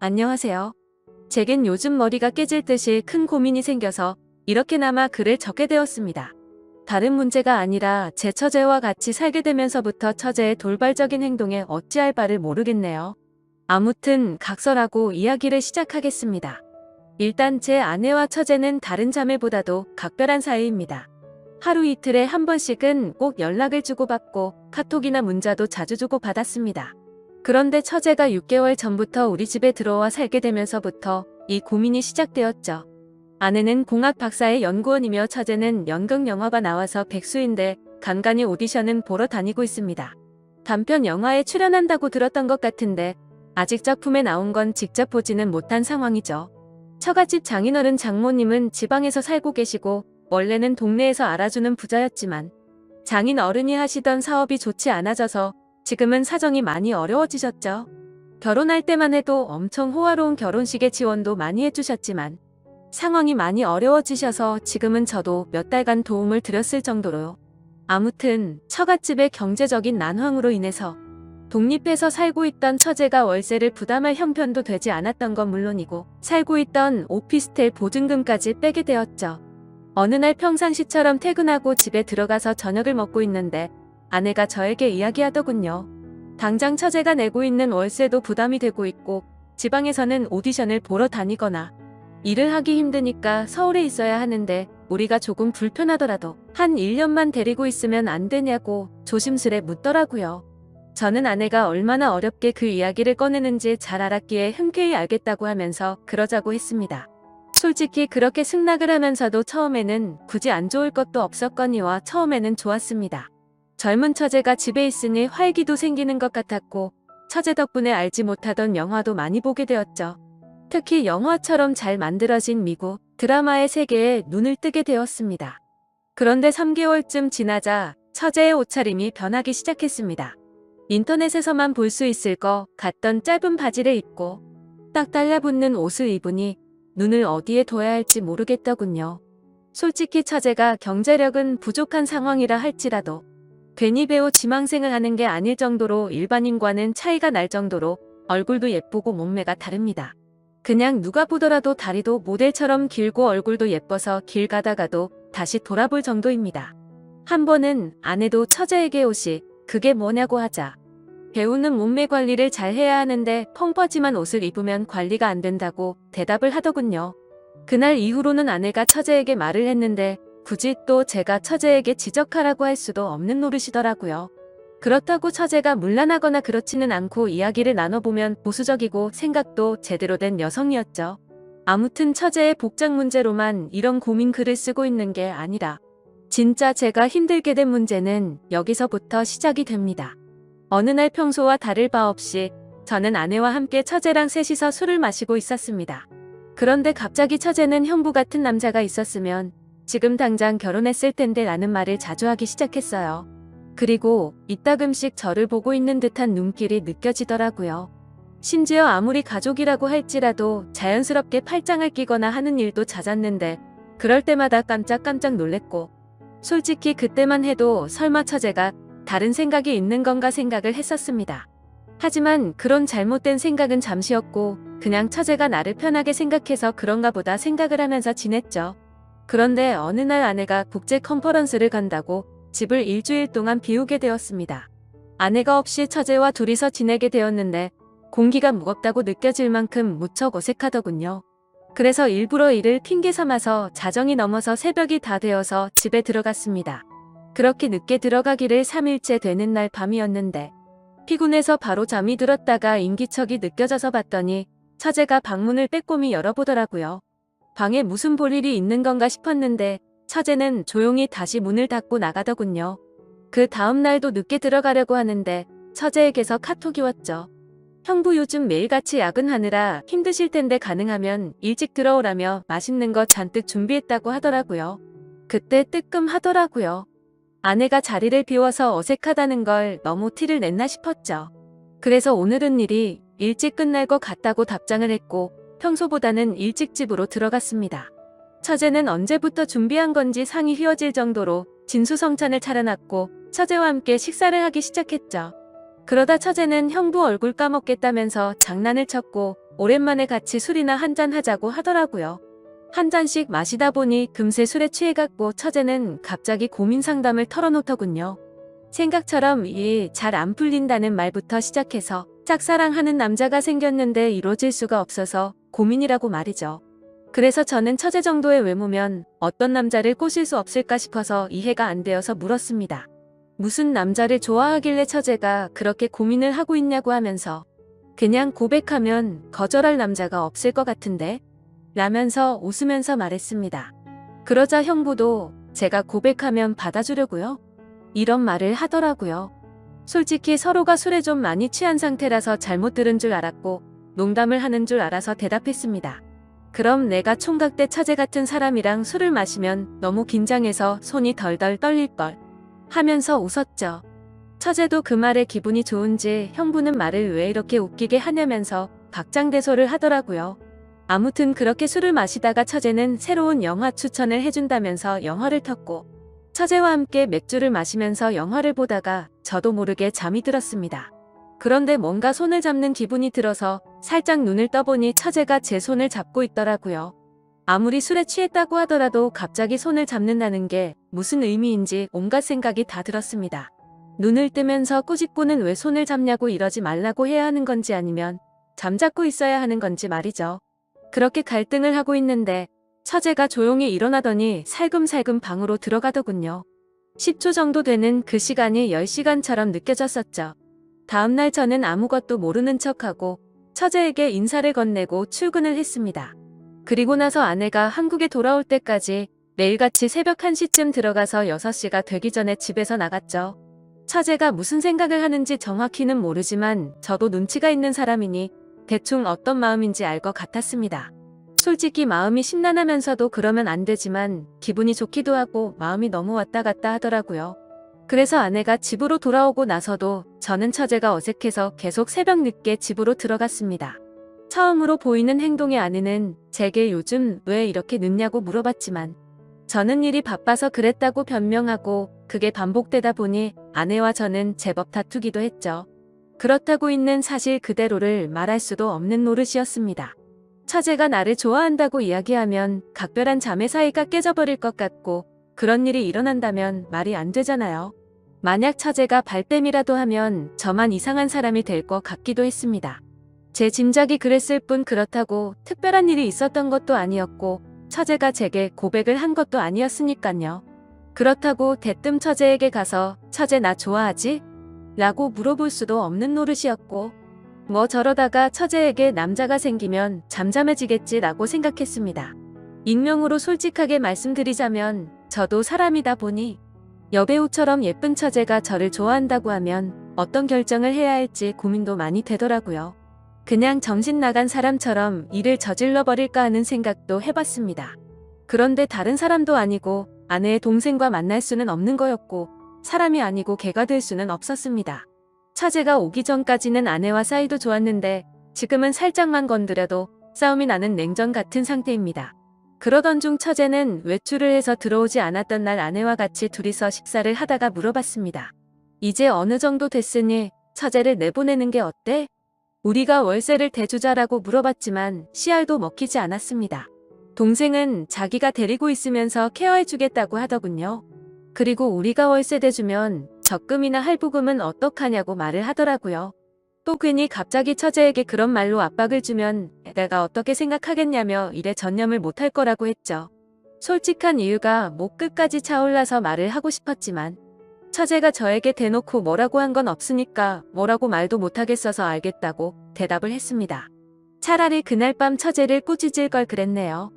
안녕하세요. 제겐 요즘 머리가 깨질 듯이 큰 고민이 생겨서 이렇게나마 글을 적게 되었습니다. 다른 문제가 아니라 제 처제와 같이 살게 되면서부터 처제의 돌발적인 행동에 어찌할 바를 모르겠네요. 아무튼 각설하고 이야기를 시작하겠습니다. 일단 제 아내와 처제는 다른 자매보다도 각별한 사이입니다. 하루 이틀에 한 번씩은 꼭 연락을 주고받고 카톡이나 문자도 자주 주고받았습니다. 그런데 처제가 6개월 전부터 우리 집에 들어와 살게 되면서부터 이 고민이 시작되었죠. 아내는 공학 박사의 연구원이며 처제는 연극 영화가 나와서 백수인데 간간히 오디션은 보러 다니고 있습니다. 단편 영화에 출연한다고 들었던 것 같은데 아직 작품에 나온 건 직접 보지는 못한 상황이죠. 처갓집 장인어른 장모님은 지방에서 살고 계시고 원래는 동네에서 알아주는 부자였지만 장인어른이 하시던 사업이 좋지 않아져서 지금은 사정이 많이 어려워지셨죠. 결혼할 때만 해도 엄청 호화로운 결혼식의 지원도 많이 해주셨지만 상황이 많이 어려워지셔서 지금은 저도 몇 달간 도움을 드렸을 정도로요. 아무튼 처갓집의 경제적인 난황으로 인해서 독립해서 살고 있던 처제가 월세를 부담할 형편도 되지 않았던 건 물론이고 살고 있던 오피스텔 보증금까지 빼게 되었죠. 어느 날 평상시처럼 퇴근하고 집에 들어가서 저녁을 먹고 있는데 아내가 저에게 이야기하더군요. 당장 처제가 내고 있는 월세도 부담이 되고 있고 지방에서는 오디션을 보러 다니거나 일을 하기 힘드니까 서울에 있어야 하는데 우리가 조금 불편하더라도 한 1년만 데리고 있으면 안 되냐고 조심스레 묻더라고요. 저는 아내가 얼마나 어렵게 그 이야기를 꺼내는지 잘 알았기에 흔쾌히 알겠다고 하면서 그러자고 했습니다. 솔직히 그렇게 승낙을 하면서도 처음에는 굳이 안 좋을 것도 없었거니와 처음에는 좋았습니다. 젊은 처제가 집에 있으니 활기도 생기는 것 같았고 처제 덕분에 알지 못하던 영화도 많이 보게 되었죠. 특히 영화처럼 잘 만들어진 미국 드라마의 세계에 눈을 뜨게 되었습니다. 그런데 3개월쯤 지나자 처제의 옷차림이 변하기 시작했습니다. 인터넷에서만 볼 수 있을 것 같던 짧은 바지를 입고 딱 달라붙는 옷을 입으니 눈을 어디에 둬야 할지 모르겠더군요. 솔직히 처제가 경제력은 부족한 상황이라 할지라도 괜히 배우 지망생을 하는 게 아닐 정도로 일반인과는 차이가 날 정도로 얼굴도 예쁘고 몸매가 다릅니다. 그냥 누가 보더라도 다리도 모델처럼 길고 얼굴도 예뻐서 길 가다가도 다시 돌아볼 정도입니다. 한 번은 아내도 처제에게 옷이 그게 뭐냐고 하자 배우는 몸매 관리를 잘 해야 하는데 펑퍼짐한 옷을 입으면 관리가 안 된다고 대답을 하더군요. 그날 이후로는 아내가 처제에게 말을 했는데 굳이 또 제가 처제에게 지적하라고 할 수도 없는 노릇이더라고요. 그렇다고 처제가 문란하거나 그렇지는 않고 이야기를 나눠보면 보수적이고 생각도 제대로 된 여성이었죠. 아무튼 처제의 복장 문제로만 이런 고민 글을 쓰고 있는 게 아니라 진짜 제가 힘들게 된 문제는 여기서부터 시작이 됩니다. 어느 날 평소와 다를 바 없이 저는 아내와 함께 처제랑 셋이서 술을 마시고 있었습니다. 그런데 갑자기 처제는 형부 같은 남자가 있었으면 지금 당장 결혼했을 텐데 라는 말을 자주 하기 시작했어요. 그리고 이따금씩 저를 보고 있는 듯한 눈길이 느껴지더라고요. 심지어 아무리 가족이라고 할지라도 자연스럽게 팔짱을 끼거나 하는 일도 잦았는데 그럴 때마다 깜짝깜짝 놀랬고 솔직히 그때만 해도 설마 처제가 다른 생각이 있는 건가 생각을 했었습니다. 하지만 그런 잘못된 생각은 잠시였고 그냥 처제가 나를 편하게 생각해서 그런가 보다 생각을 하면서 지냈죠. 그런데 어느 날 아내가 국제 컨퍼런스를 간다고 집을 일주일 동안 비우게 되었습니다. 아내가 없이 처제와 둘이서 지내게 되었는데 공기가 무겁다고 느껴질 만큼 무척 어색하더군요. 그래서 일부러 이를 핑계 삼아서 자정이 넘어서 새벽이 다 되어서 집에 들어갔습니다. 그렇게 늦게 들어가기를 3일째 되는 날 밤이었는데 피곤해서 바로 잠이 들었다가 인기척이 느껴져서 봤더니 처제가 방문을 빼꼼히 열어보더라고요. 방에 무슨 볼일이 있는 건가 싶었는데 처제는 조용히 다시 문을 닫고 나가더군요. 그 다음 날도 늦게 들어가려고 하는데 처제에게서 카톡이 왔죠. 형부 요즘 매일같이 야근하느라 힘드실 텐데 가능하면 일찍 들어오라며 맛있는 거 잔뜩 준비했다고 하더라고요. 그때 뜨끔하더라고요. 아내가 자리를 비워서 어색하다는 걸 너무 티를 냈나 싶었죠. 그래서 오늘은 일이 일찍 끝날 것 같다고 답장을 했고 평소보다는 일찍 집으로 들어갔습니다. 처제는 언제부터 준비한 건지 상이 휘어질 정도로 진수성찬을 차려놨고 처제와 함께 식사를 하기 시작했죠. 그러다 처제는 형부 얼굴 까먹겠다면서 장난을 쳤고 오랜만에 같이 술이나 한잔 하자고 하더라고요. 한 잔씩 마시다 보니 금세 술에 취해갔고 처제는 갑자기 고민 상담을 털어놓더군요. 생각처럼 일 잘 안 풀린다는 말부터 시작해서 짝사랑하는 남자가 생겼는데 이루어질 수가 없어서 고민이라고 말이죠. 그래서 저는 처제 정도의 외모면 어떤 남자를 꼬실 수 없을까 싶어서 이해가 안 되어서 물었습니다. 무슨 남자를 좋아하길래 처제가 그렇게 고민을 하고 있냐고 하면서 그냥 고백하면 거절할 남자가 없을 것 같은데? 라면서 웃으면서 말했습니다. 그러자 형부도 제가 고백하면 받아주려고요? 이런 말을 하더라고요. 솔직히 서로가 술에 좀 많이 취한 상태라서 잘못 들은 줄 알았고 농담을 하는 줄 알아서 대답했습니다. 그럼 내가 총각 때 처제 같은 사람이랑 술을 마시면 너무 긴장해서 손이 덜덜 떨릴걸 하면서 웃었죠. 처제도 그 말에 기분이 좋은지 형부는 말을 왜 이렇게 웃기게 하냐면서 박장대소를 하더라고요. 아무튼 그렇게 술을 마시다가 처제는 새로운 영화 추천을 해준다면서 영화를 텄고 처제와 함께 맥주를 마시면서 영화를 보다가 저도 모르게 잠이 들었습니다. 그런데 뭔가 손을 잡는 기분이 들어서 살짝 눈을 떠보니 처제가 제 손을 잡고 있더라고요. 아무리 술에 취했다고 하더라도 갑자기 손을 잡는다는 게 무슨 의미인지 온갖 생각이 다 들었습니다. 눈을 뜨면서 꾸짖고는 왜 손을 잡냐고 이러지 말라고 해야 하는 건지 아니면 잠자고 있어야 하는 건지 말이죠. 그렇게 갈등을 하고 있는데 처제가 조용히 일어나더니 살금살금 방으로 들어가더군요. 10초 정도 되는 그 시간이 10시간처럼 느껴졌었죠. 다음날 저는 아무것도 모르는 척하고 처제에게 인사를 건네고 출근을 했습니다. 그리고 나서 아내가 한국에 돌아올 때까지 매일같이 새벽 1시쯤 들어가서 6시가 되기 전에 집에서 나갔죠. 처제가 무슨 생각을 하는지 정확히는 모르지만 저도 눈치가 있는 사람이니 대충 어떤 마음인지 알 것 같았습니다. 솔직히 마음이 심란하면서도 그러면 안 되지만 기분이 좋기도 하고 마음이 너무 왔다 갔다 하더라고요. 그래서 아내가 집으로 돌아오고 나서도 저는 처제가 어색해서 계속 새벽 늦게 집으로 들어갔습니다. 처음으로 보이는 행동의 아내는 제게 요즘 왜 이렇게 늦냐고 물어봤지만 저는 일이 바빠서 그랬다고 변명하고 그게 반복되다 보니 아내와 저는 제법 다투기도 했죠. 그렇다고 있는 사실 그대로를 말할 수도 없는 노릇이었습니다. 처제가 나를 좋아한다고 이야기하면 각별한 자매 사이가 깨져버릴 것 같고 그런 일이 일어난다면 말이 안 되잖아요. 만약 처제가 발뺌이라도 하면 저만 이상한 사람이 될 것 같기도 했습니다. 제 짐작이 그랬을 뿐 그렇다고 특별한 일이 있었던 것도 아니었고 처제가 제게 고백을 한 것도 아니었으니깐요. 그렇다고 대뜸 처제에게 가서 처제 나 좋아하지? 라고 물어볼 수도 없는 노릇이었고 뭐 저러다가 처제에게 남자가 생기면 잠잠해지겠지라고 생각했습니다. 익명으로 솔직하게 말씀드리자면 저도 사람이다 보니 여배우처럼 예쁜 처제가 저를 좋아한다고 하면 어떤 결정을 해야 할지 고민도 많이 되더라고요. 그냥 정신 나간 사람처럼 일을 저질러 버릴까 하는 생각도 해봤습니다. 그런데 다른 사람도 아니고 아내의 동생과 만날 수는 없는 거였고 사람이 아니고 개가 될 수는 없었습니다. 처제가 오기 전까지는 아내와 사이도 좋았는데 지금은 살짝만 건드려도 싸움이 나는 냉전 같은 상태입니다. 그러던 중 처제는 외출을 해서 들어오지 않았던 날 아내와 같이 둘이서 식사를 하다가 물어봤습니다. 이제 어느 정도 됐으니 처제를 내보내는 게 어때? 우리가 월세를 대주자라고 물어봤지만 씨알도 먹히지 않았습니다. 동생은 자기가 데리고 있으면서 케어해주겠다고 하더군요. 그리고 우리가 월세 대주면 적금이나 할부금은 어떡하냐고 말을 하더라고요. 또 괜히 갑자기 처제에게 그런 말로 압박을 주면 내가 어떻게 생각하겠냐며 일에 전념을 못할 거라고 했죠. 솔직한 이유가 목 끝까지 차올라서 말을 하고 싶었지만 처제가 저에게 대놓고 뭐라고 한 건 없으니까 뭐라고 말도 못하겠어서 알겠다고 대답을 했습니다. 차라리 그날 밤 처제를 꾸짖을 걸 그랬네요.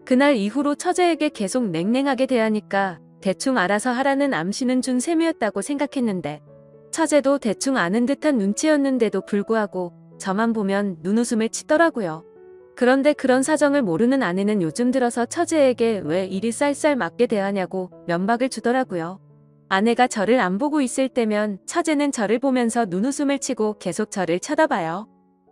그날 이후로 처제에게 계속 냉랭하게 대하니까 대충 알아서 하라는 암시는 준 셈이었다고 생각했는데 처제도 대충 아는 듯한 눈치였는데도 불구하고 저만 보면 눈웃음을 치더라고요. 그런데 그런 사정을 모르는 아내는 요즘 들어서 처제에게 왜 이리 쌀쌀 맞게 대하냐고 면박을 주더라고요. 아내가 저를 안 보고 있을 때면 처제는 저를 보면서 눈웃음을 치고 계속 저를 쳐다봐요.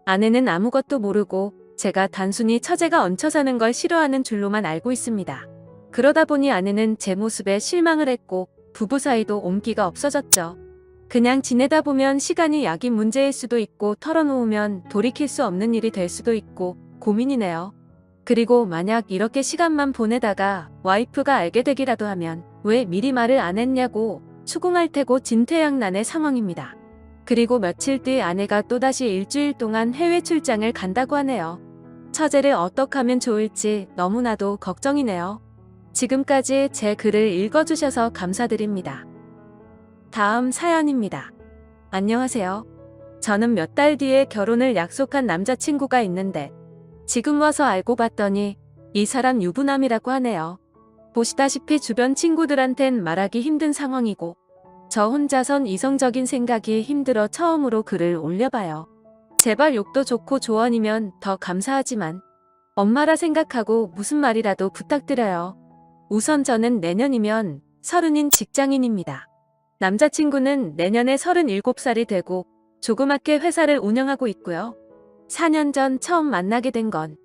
아내는 아무것도 모르고 제가 단순히 처제가 얹혀 사는 걸 싫어하는 줄로만 알고 있습니다. 그러다 보니 아내는 제 모습에 실망을 했고 부부 사이도 온기가 없어졌죠. 그냥 지내다 보면 시간이 약이 문제일 수도 있고 털어놓으면 돌이킬 수 없는 일이 될 수도 있고 고민이네요. 그리고 만약 이렇게 시간만 보내다가 와이프가 알게 되기라도 하면 왜 미리 말을 안 했냐고 추궁할 테고 진퇴양난의 상황입니다. 그리고 며칠 뒤 아내가 또다시 일주일 동안 해외 출장을 간다고 하네요. 처제를 어떻게 하면 좋을지 너무나도 걱정이네요. 지금까지 제 글을 읽어주셔서 감사드립니다. 다음 사연입니다. 안녕하세요. 저는 몇 달 뒤에 결혼을 약속한 남자친구가 있는데 지금 와서 알고 봤더니 이 사람 유부남이라고 하네요. 보시다시피 주변 친구들한텐 말하기 힘든 상황이고 저 혼자선 이성적인 생각이 힘들어 처음으로 글을 올려봐요. 제발 욕도 좋고 조언이면 더 감사하지만 엄마라 생각하고 무슨 말이라도 부탁드려요. 우선 저는 내년이면 30인 직장인입니다. 남자친구는 내년에 37살이 되고 조그맣게 회사를 운영하고 있고요. 4년 전 처음 만나게 된 건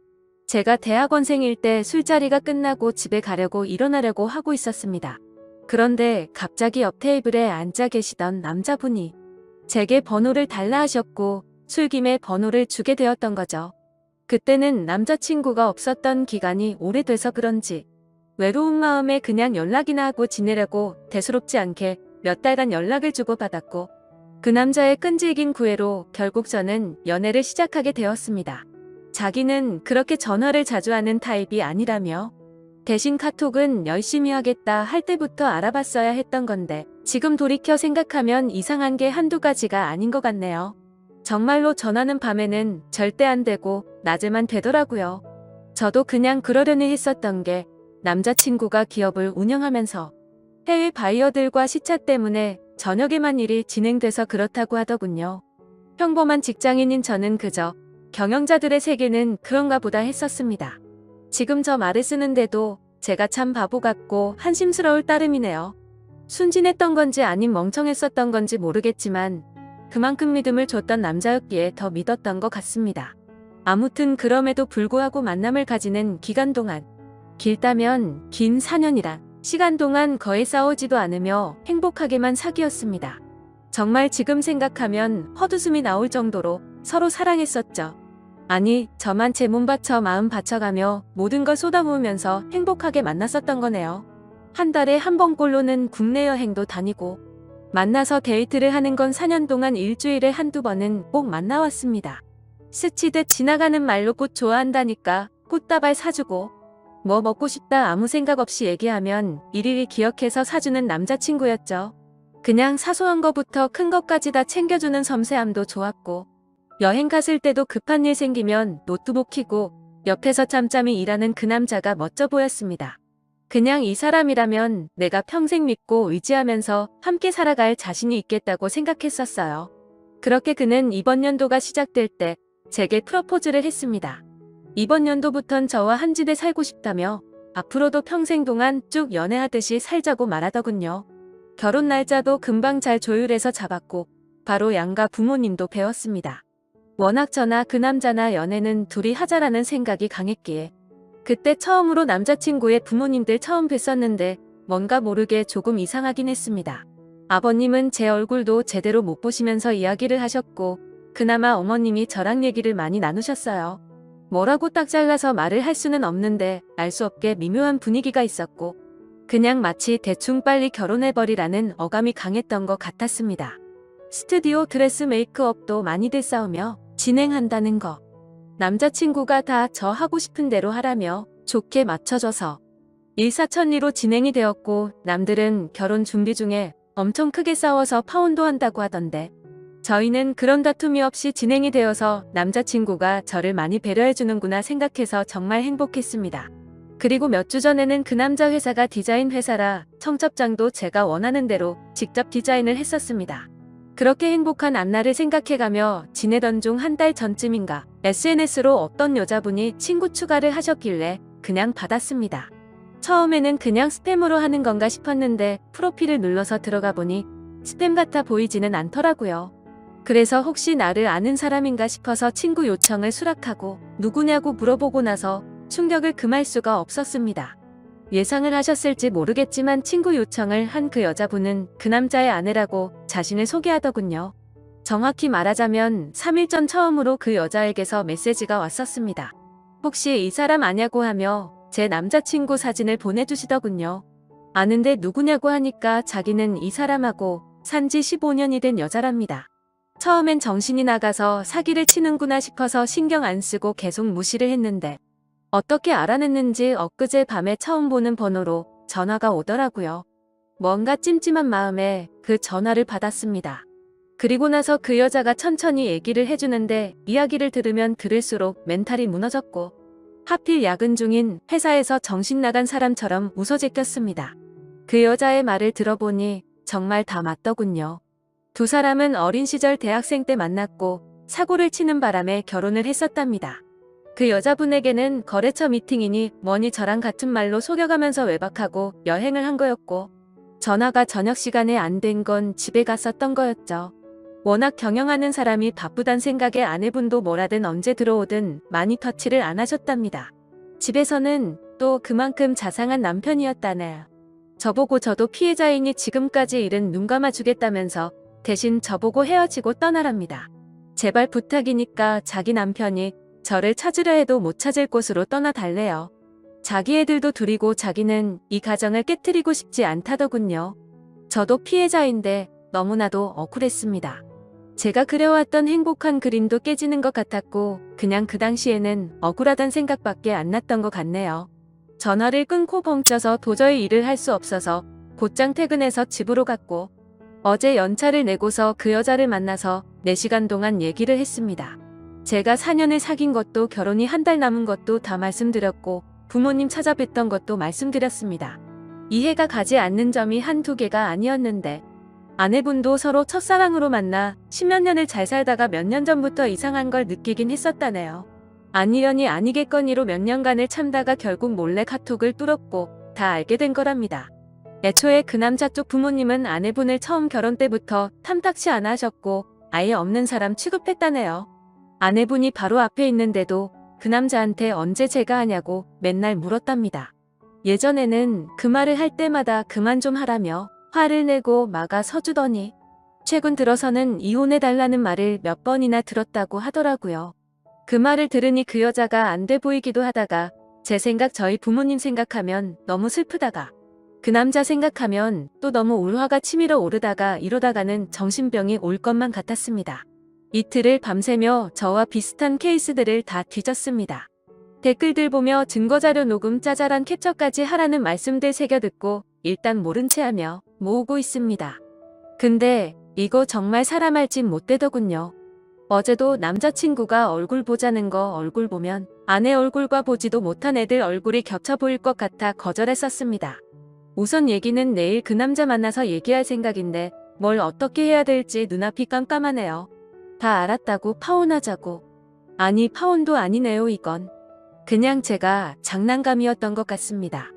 제가 대학원생일 때 술자리가 끝나고 집에 가려고 일어나려고 하고 있었습니다. 그런데 갑자기 옆 테이블에 앉아 계시던 남자분이 제게 번호를 달라 하셨고 술김에 번호를 주게 되었던 거죠. 그때는 남자친구가 없었던 기간이 오래돼서 그런지 외로운 마음에 그냥 연락이나 하고 지내려고 대수롭지 않게 몇 달간 연락을 주고받았고 그 남자의 끈질긴 구애로 결국 저는 연애를 시작하게 되었습니다. 자기는 그렇게 전화를 자주 하는 타입이 아니라며 대신 카톡은 열심히 하겠다 할 때부터 알아봤어야 했던 건데 지금 돌이켜 생각하면 이상한 게 한두 가지가 아닌 것 같네요. 정말로 전화는 밤에는 절대 안 되고 낮에만 되더라고요. 저도 그냥 그러려니 했었던 게 남자친구가 기업을 운영하면서 해외 바이어들과 시차 때문에 저녁에만 일이 진행돼서 그렇다고 하더군요. 평범한 직장인인 저는 그저 경영자들의 세계는 그런가 보다 했었습니다. 지금 저 말을 쓰는데도 제가 참 바보 같고 한심스러울 따름이네요. 순진했던 건지 아님 멍청했었던 건지 모르겠지만 그만큼 믿음을 줬던 남자였기에 더 믿었던 것 같습니다. 아무튼 그럼에도 불구하고 만남을 가지는 기간 동안 길다면 긴 4년이란 시간 동안 거의 싸우지도 않으며 행복하게만 사귀었습니다. 정말 지금 생각하면 헛웃음이 나올 정도로 서로 사랑했었죠. 아니, 저만 제 몸 바쳐 마음 바쳐가며 모든 걸 쏟아부으면서 행복하게 만났었던 거네요. 한 달에 한 번꼴로는 국내 여행도 다니고 만나서 데이트를 하는 건 4년 동안 일주일에 한두 번은 꼭 만나왔습니다. 스치듯 지나가는 말로 꽃 좋아한다니까 꽃다발 사주고 뭐 먹고 싶다 아무 생각 없이 얘기하면 일일이 기억해서 사주는 남자친구였죠. 그냥 사소한 거부터 큰 것까지 다 챙겨주는 섬세함도 좋았고 여행 갔을 때도 급한 일 생기면 노트북 켜고 옆에서 짬짬이 일하는 그 남자가 멋져 보였습니다. 그냥 이 사람이라면 내가 평생 믿고 의지하면서 함께 살아갈 자신이 있겠다고 생각했었어요. 그렇게 그는 이번 연도가 시작될 때 제게 프러포즈를 했습니다. 이번 연도부턴 저와 한 집에 살고 싶다며 앞으로도 평생 동안 쭉 연애하듯이 살자고 말하더군요. 결혼 날짜도 금방 잘 조율해서 잡았고 바로 양가 부모님도 배웠습니다. 워낙 저나 그 남자나 연애는 둘이 하자라는 생각이 강했기에 그때 처음으로 남자친구의 부모님들 처음 뵀었는데 뭔가 모르게 조금 이상하긴 했습니다. 아버님은 제 얼굴도 제대로 못 보시면서 이야기를 하셨고 그나마 어머님이 저랑 얘기를 많이 나누셨어요. 뭐라고 딱 잘라서 말을 할 수는 없는데 알 수 없게 미묘한 분위기가 있었고 그냥 마치 대충 빨리 결혼해버리라는 어감이 강했던 것 같았습니다. 스튜디오 드레스 메이크업도 많이들 싸우며 진행한다는 거. 남자친구가 다 저 하고 싶은 대로 하라며 좋게 맞춰줘서 일사천리로 진행이 되었고 남들은 결혼 준비 중에 엄청 크게 싸워서 파혼도 한다고 하던데 저희는 그런 다툼이 없이 진행이 되어서 남자친구가 저를 많이 배려해주는구나 생각해서 정말 행복했습니다. 그리고 몇 주 전에는 그 남자 회사가 디자인 회사라 청첩장도 제가 원하는 대로 직접 디자인을 했었습니다. 그렇게 행복한 앞날을 생각해가며 지내던 중 한 달 전쯤인가 SNS로 어떤 여자분이 친구 추가를 하셨길래 그냥 받았습니다. 처음에는 그냥 스팸으로 하는 건가 싶었는데 프로필을 눌러서 들어가 보니 스팸 같아 보이지는 않더라고요. 그래서 혹시 나를 아는 사람인가 싶어서 친구 요청을 수락하고 누구냐고 물어보고 나서 충격을 금할 수가 없었습니다. 예상을 하셨을지 모르겠지만 친구 요청을 한 그 여자분은 그 남자의 아내라고 자신을 소개하더군요. 정확히 말하자면 3일 전 처음으로 그 여자에게서 메시지가 왔었습니다. 혹시 이 사람 아냐고 하며 제 남자친구 사진을 보내주시더군요. 아는데 누구냐고 하니까 자기는 이 사람하고 산지 15년이 된 여자랍니다. 처음엔 정신이 나가서 사기를 치는구나 싶어서 신경 안 쓰고 계속 무시를 했는데 어떻게 알아냈는지 엊그제 밤에 처음 보는 번호로 전화가 오더라고요. 뭔가 찜찜한 마음에 그 전화를 받았습니다. 그리고 나서 그 여자가 천천히 얘기를 해주는데 이야기를 들으면 들을수록 멘탈이 무너졌고 하필 야근 중인 회사에서 정신 나간 사람처럼 웃어제꼈습니다. 그 여자의 말을 들어보니 정말 다 맞더군요. 두 사람은 어린 시절 대학생 때 만났고 사고를 치는 바람에 결혼을 했었답니다. 그 여자분에게는 거래처 미팅이니 뭐니 저랑 같은 말로 속여가면서 외박하고 여행을 한 거였고 전화가 저녁 시간에 안 된 건 집에 갔었던 거였죠. 워낙 경영하는 사람이 바쁘단 생각에 아내분도 뭐라든 언제 들어오든 많이 터치를 안 하셨답니다. 집에서는 또 그만큼 자상한 남편이었다네요. 저보고 저도 피해자이니 지금까지 일은 눈 감아주겠다면서 대신 저보고 헤어지고 떠나랍니다. 제발 부탁이니까 자기 남편이 저를 찾으려 해도 못 찾을 곳으로 떠나달래요. 자기 애들도 둘이고 자기는 이 가정을 깨트리고 싶지 않다더군요. 저도 피해자인데 너무나도 억울했습니다. 제가 그려왔던 행복한 그림도 깨지는 것 같았고 그냥 그 당시에는 억울하단 생각밖에 안 났던 것 같네요. 전화를 끊고 벙쪄서 도저히 일을 할 수 없어서 곧장 퇴근해서 집으로 갔고 어제 연차를 내고서 그 여자를 만나서 4시간 동안 얘기를 했습니다. 제가 4년을 사귄 것도 결혼이 한 달 남은 것도 다 말씀드렸고 부모님 찾아뵀던 것도 말씀드렸습니다. 이해가 가지 않는 점이 한두 개가 아니었는데 아내분도 서로 첫사랑으로 만나 10몇 년을 잘 살다가 몇 년 전부터 이상한 걸 느끼긴 했었다네요. 아니려니 아니겠거니로 몇 년간을 참다가 결국 몰래 카톡을 뚫었고 다 알게 된 거랍니다. 애초에 그 남자 쪽 부모님은 아내분을 처음 결혼 때부터 탐탁치 않아 하셨고 아예 없는 사람 취급했다네요. 아내분이 바로 앞에 있는데도 그 남자한테 언제 제가 하냐고 맨날 물었답니다. 예전에는 그 말을 할 때마다 그만 좀 하라며 화를 내고 막아 서주더니 최근 들어서는 이혼해달라는 말을 몇 번이나 들었다고 하더라고요. 그 말을 들으니 그 여자가 안 돼 보이기도 하다가 제 생각 저희 부모님 생각하면 너무 슬프다가 그 남자 생각하면 또 너무 울화가 치밀어 오르다가 이러다가는 정신병이 올 것만 같았습니다. 이틀을 밤새며 저와 비슷한 케이스들을 다 뒤졌습니다. 댓글들 보며 증거자료 녹음 짜잘한 캡처까지 하라는 말씀들 새겨 듣고 일단 모른 채 하며 모으고 있습니다. 근데 이거 정말 사람 할 짓 못 되더군요. 어제도 남자친구가 얼굴 보자는 거 얼굴 보면 아내 얼굴과 보지도 못한 애들 얼굴이 겹쳐 보일 것 같아 거절했었습니다. 우선 얘기는 내일 그 남자 만나서 얘기할 생각인데 뭘 어떻게 해야 될지 눈앞이 깜깜하네요. 다 알았다고 파혼하자고. 아니 파혼도 아니네요 이건. 그냥 제가 장난감이었던 것 같습니다.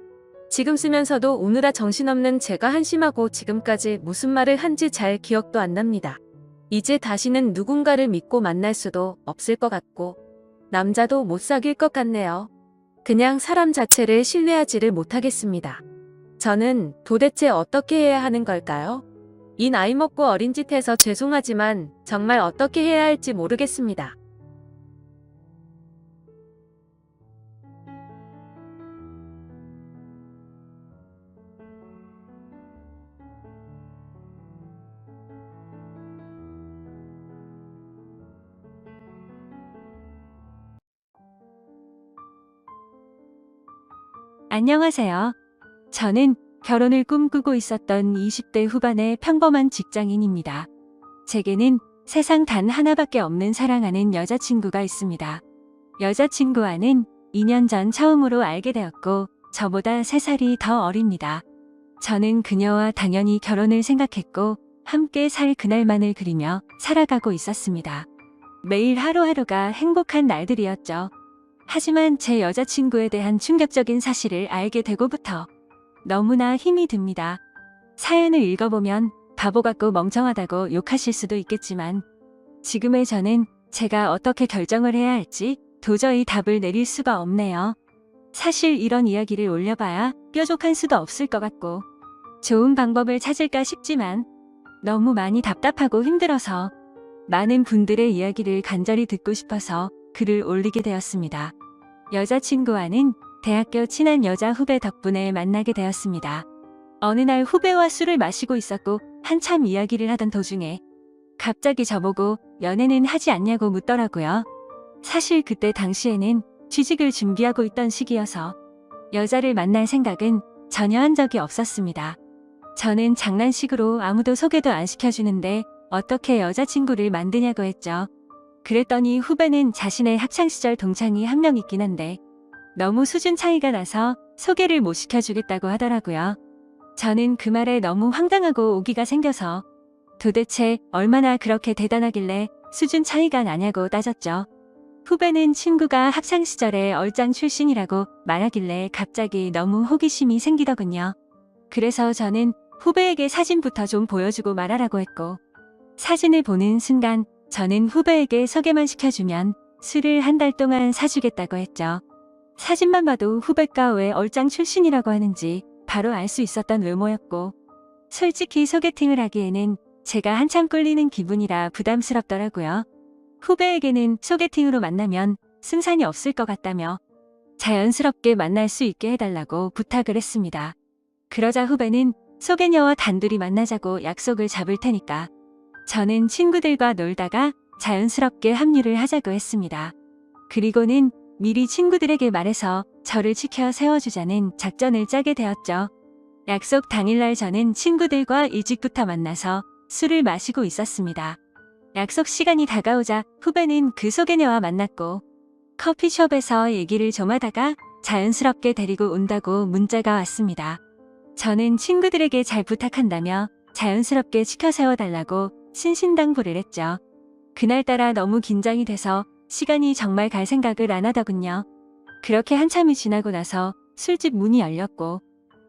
지금 쓰면서도 오느라 정신없는 제가 한심하고 지금까지 무슨 말을 한지 잘 기억도 안 납니다. 이제 다시는 누군가를 믿고 만날 수도 없을 것 같고 남자도 못 사귈 것 같네요. 그냥 사람 자체를 신뢰하지를 못하겠습니다. 저는 도대체 어떻게 해야 하는 걸까요? 이 나이 먹고 어린 짓 해서 죄송하지만 정말 어떻게 해야 할지 모르겠습니다. 안녕하세요. 저는 결혼을 꿈꾸고 있었던 20대 후반의 평범한 직장인입니다. 제게는 세상 단 하나밖에 없는 사랑하는 여자친구가 있습니다. 여자친구와는 2년 전 처음으로 알게 되었고 저보다 3살이 더 어립니다. 저는 그녀와 당연히 결혼을 생각했고 함께 살 그날만을 그리며 살아가고 있었습니다. 매일 하루하루가 행복한 날들이었죠. 하지만 제 여자친구에 대한 충격적인 사실을 알게 되고부터 너무나 힘이 듭니다. 사연을 읽어보면 바보 같고 멍청하다고 욕하실 수도 있겠지만 지금의 저는 제가 어떻게 결정을 해야 할지 도저히 답을 내릴 수가 없네요. 사실 이런 이야기를 올려봐야 뾰족한 수도 없을 것 같고 좋은 방법을 찾을까 싶지만 너무 많이 답답하고 힘들어서 많은 분들의 이야기를 간절히 듣고 싶어서 글을 올리게 되었습니다. 여자친구와는 대학교 친한 여자 후배 덕분에 만나게 되었습니다. 어느 날 후배와 술을 마시고 있었고 한참 이야기를 하던 도중에 갑자기 저보고 연애는 하지 않냐고 묻더라고요. 사실 그때 당시에는 취직을 준비하고 있던 시기여서 여자를 만날 생각은 전혀 한 적이 없었습니다. 저는 장난식으로 아무도 소개도 안 시켜주는데 어떻게 여자친구를 만드냐고 했죠. 그랬더니 후배는 자신의 학창시절 동창이 한 명 있긴 한데 너무 수준 차이가 나서 소개를 못 시켜주겠다고 하더라고요. 저는 그 말에 너무 황당하고 오기가 생겨서 도대체 얼마나 그렇게 대단하길래 수준 차이가 나냐고 따졌죠. 후배는 친구가 학창시절에 얼짱 출신이라고 말하길래 갑자기 너무 호기심이 생기더군요. 그래서 저는 후배에게 사진부터 좀 보여주고 말하라고 했고 사진을 보는 순간 저는 후배에게 소개만 시켜주면 술을 한 달 동안 사주겠다고 했죠. 사진만 봐도 후배가 왜 얼짱 출신이라고 하는지 바로 알 수 있었던 외모였고 솔직히 소개팅을 하기에는 제가 한참 꿀리는 기분이라 부담스럽더라고요. 후배에게는 소개팅으로 만나면 승산이 없을 것 같다며 자연스럽게 만날 수 있게 해달라고 부탁을 했습니다. 그러자 후배는 소개녀와 단둘이 만나자고 약속을 잡을 테니까 저는 친구들과 놀다가 자연스럽게 합류를 하자고 했습니다. 그리고는 미리 친구들에게 말해서 저를 치켜 세워주자는 작전을 짜게 되었죠. 약속 당일날 저는 친구들과 일찍부터 만나서 술을 마시고 있었습니다. 약속 시간이 다가오자 후배는 그 소개녀와 만났고 커피숍에서 얘기를 좀 하다가 자연스럽게 데리고 온다고 문자가 왔습니다. 저는 친구들에게 잘 부탁한다며 자연스럽게 치켜 세워달라고 신신당부를 했죠. 그날따라 너무 긴장이 돼서 시간이 정말 갈 생각을 안 하더군요. 그렇게 한참이 지나고 나서 술집 문이 열렸고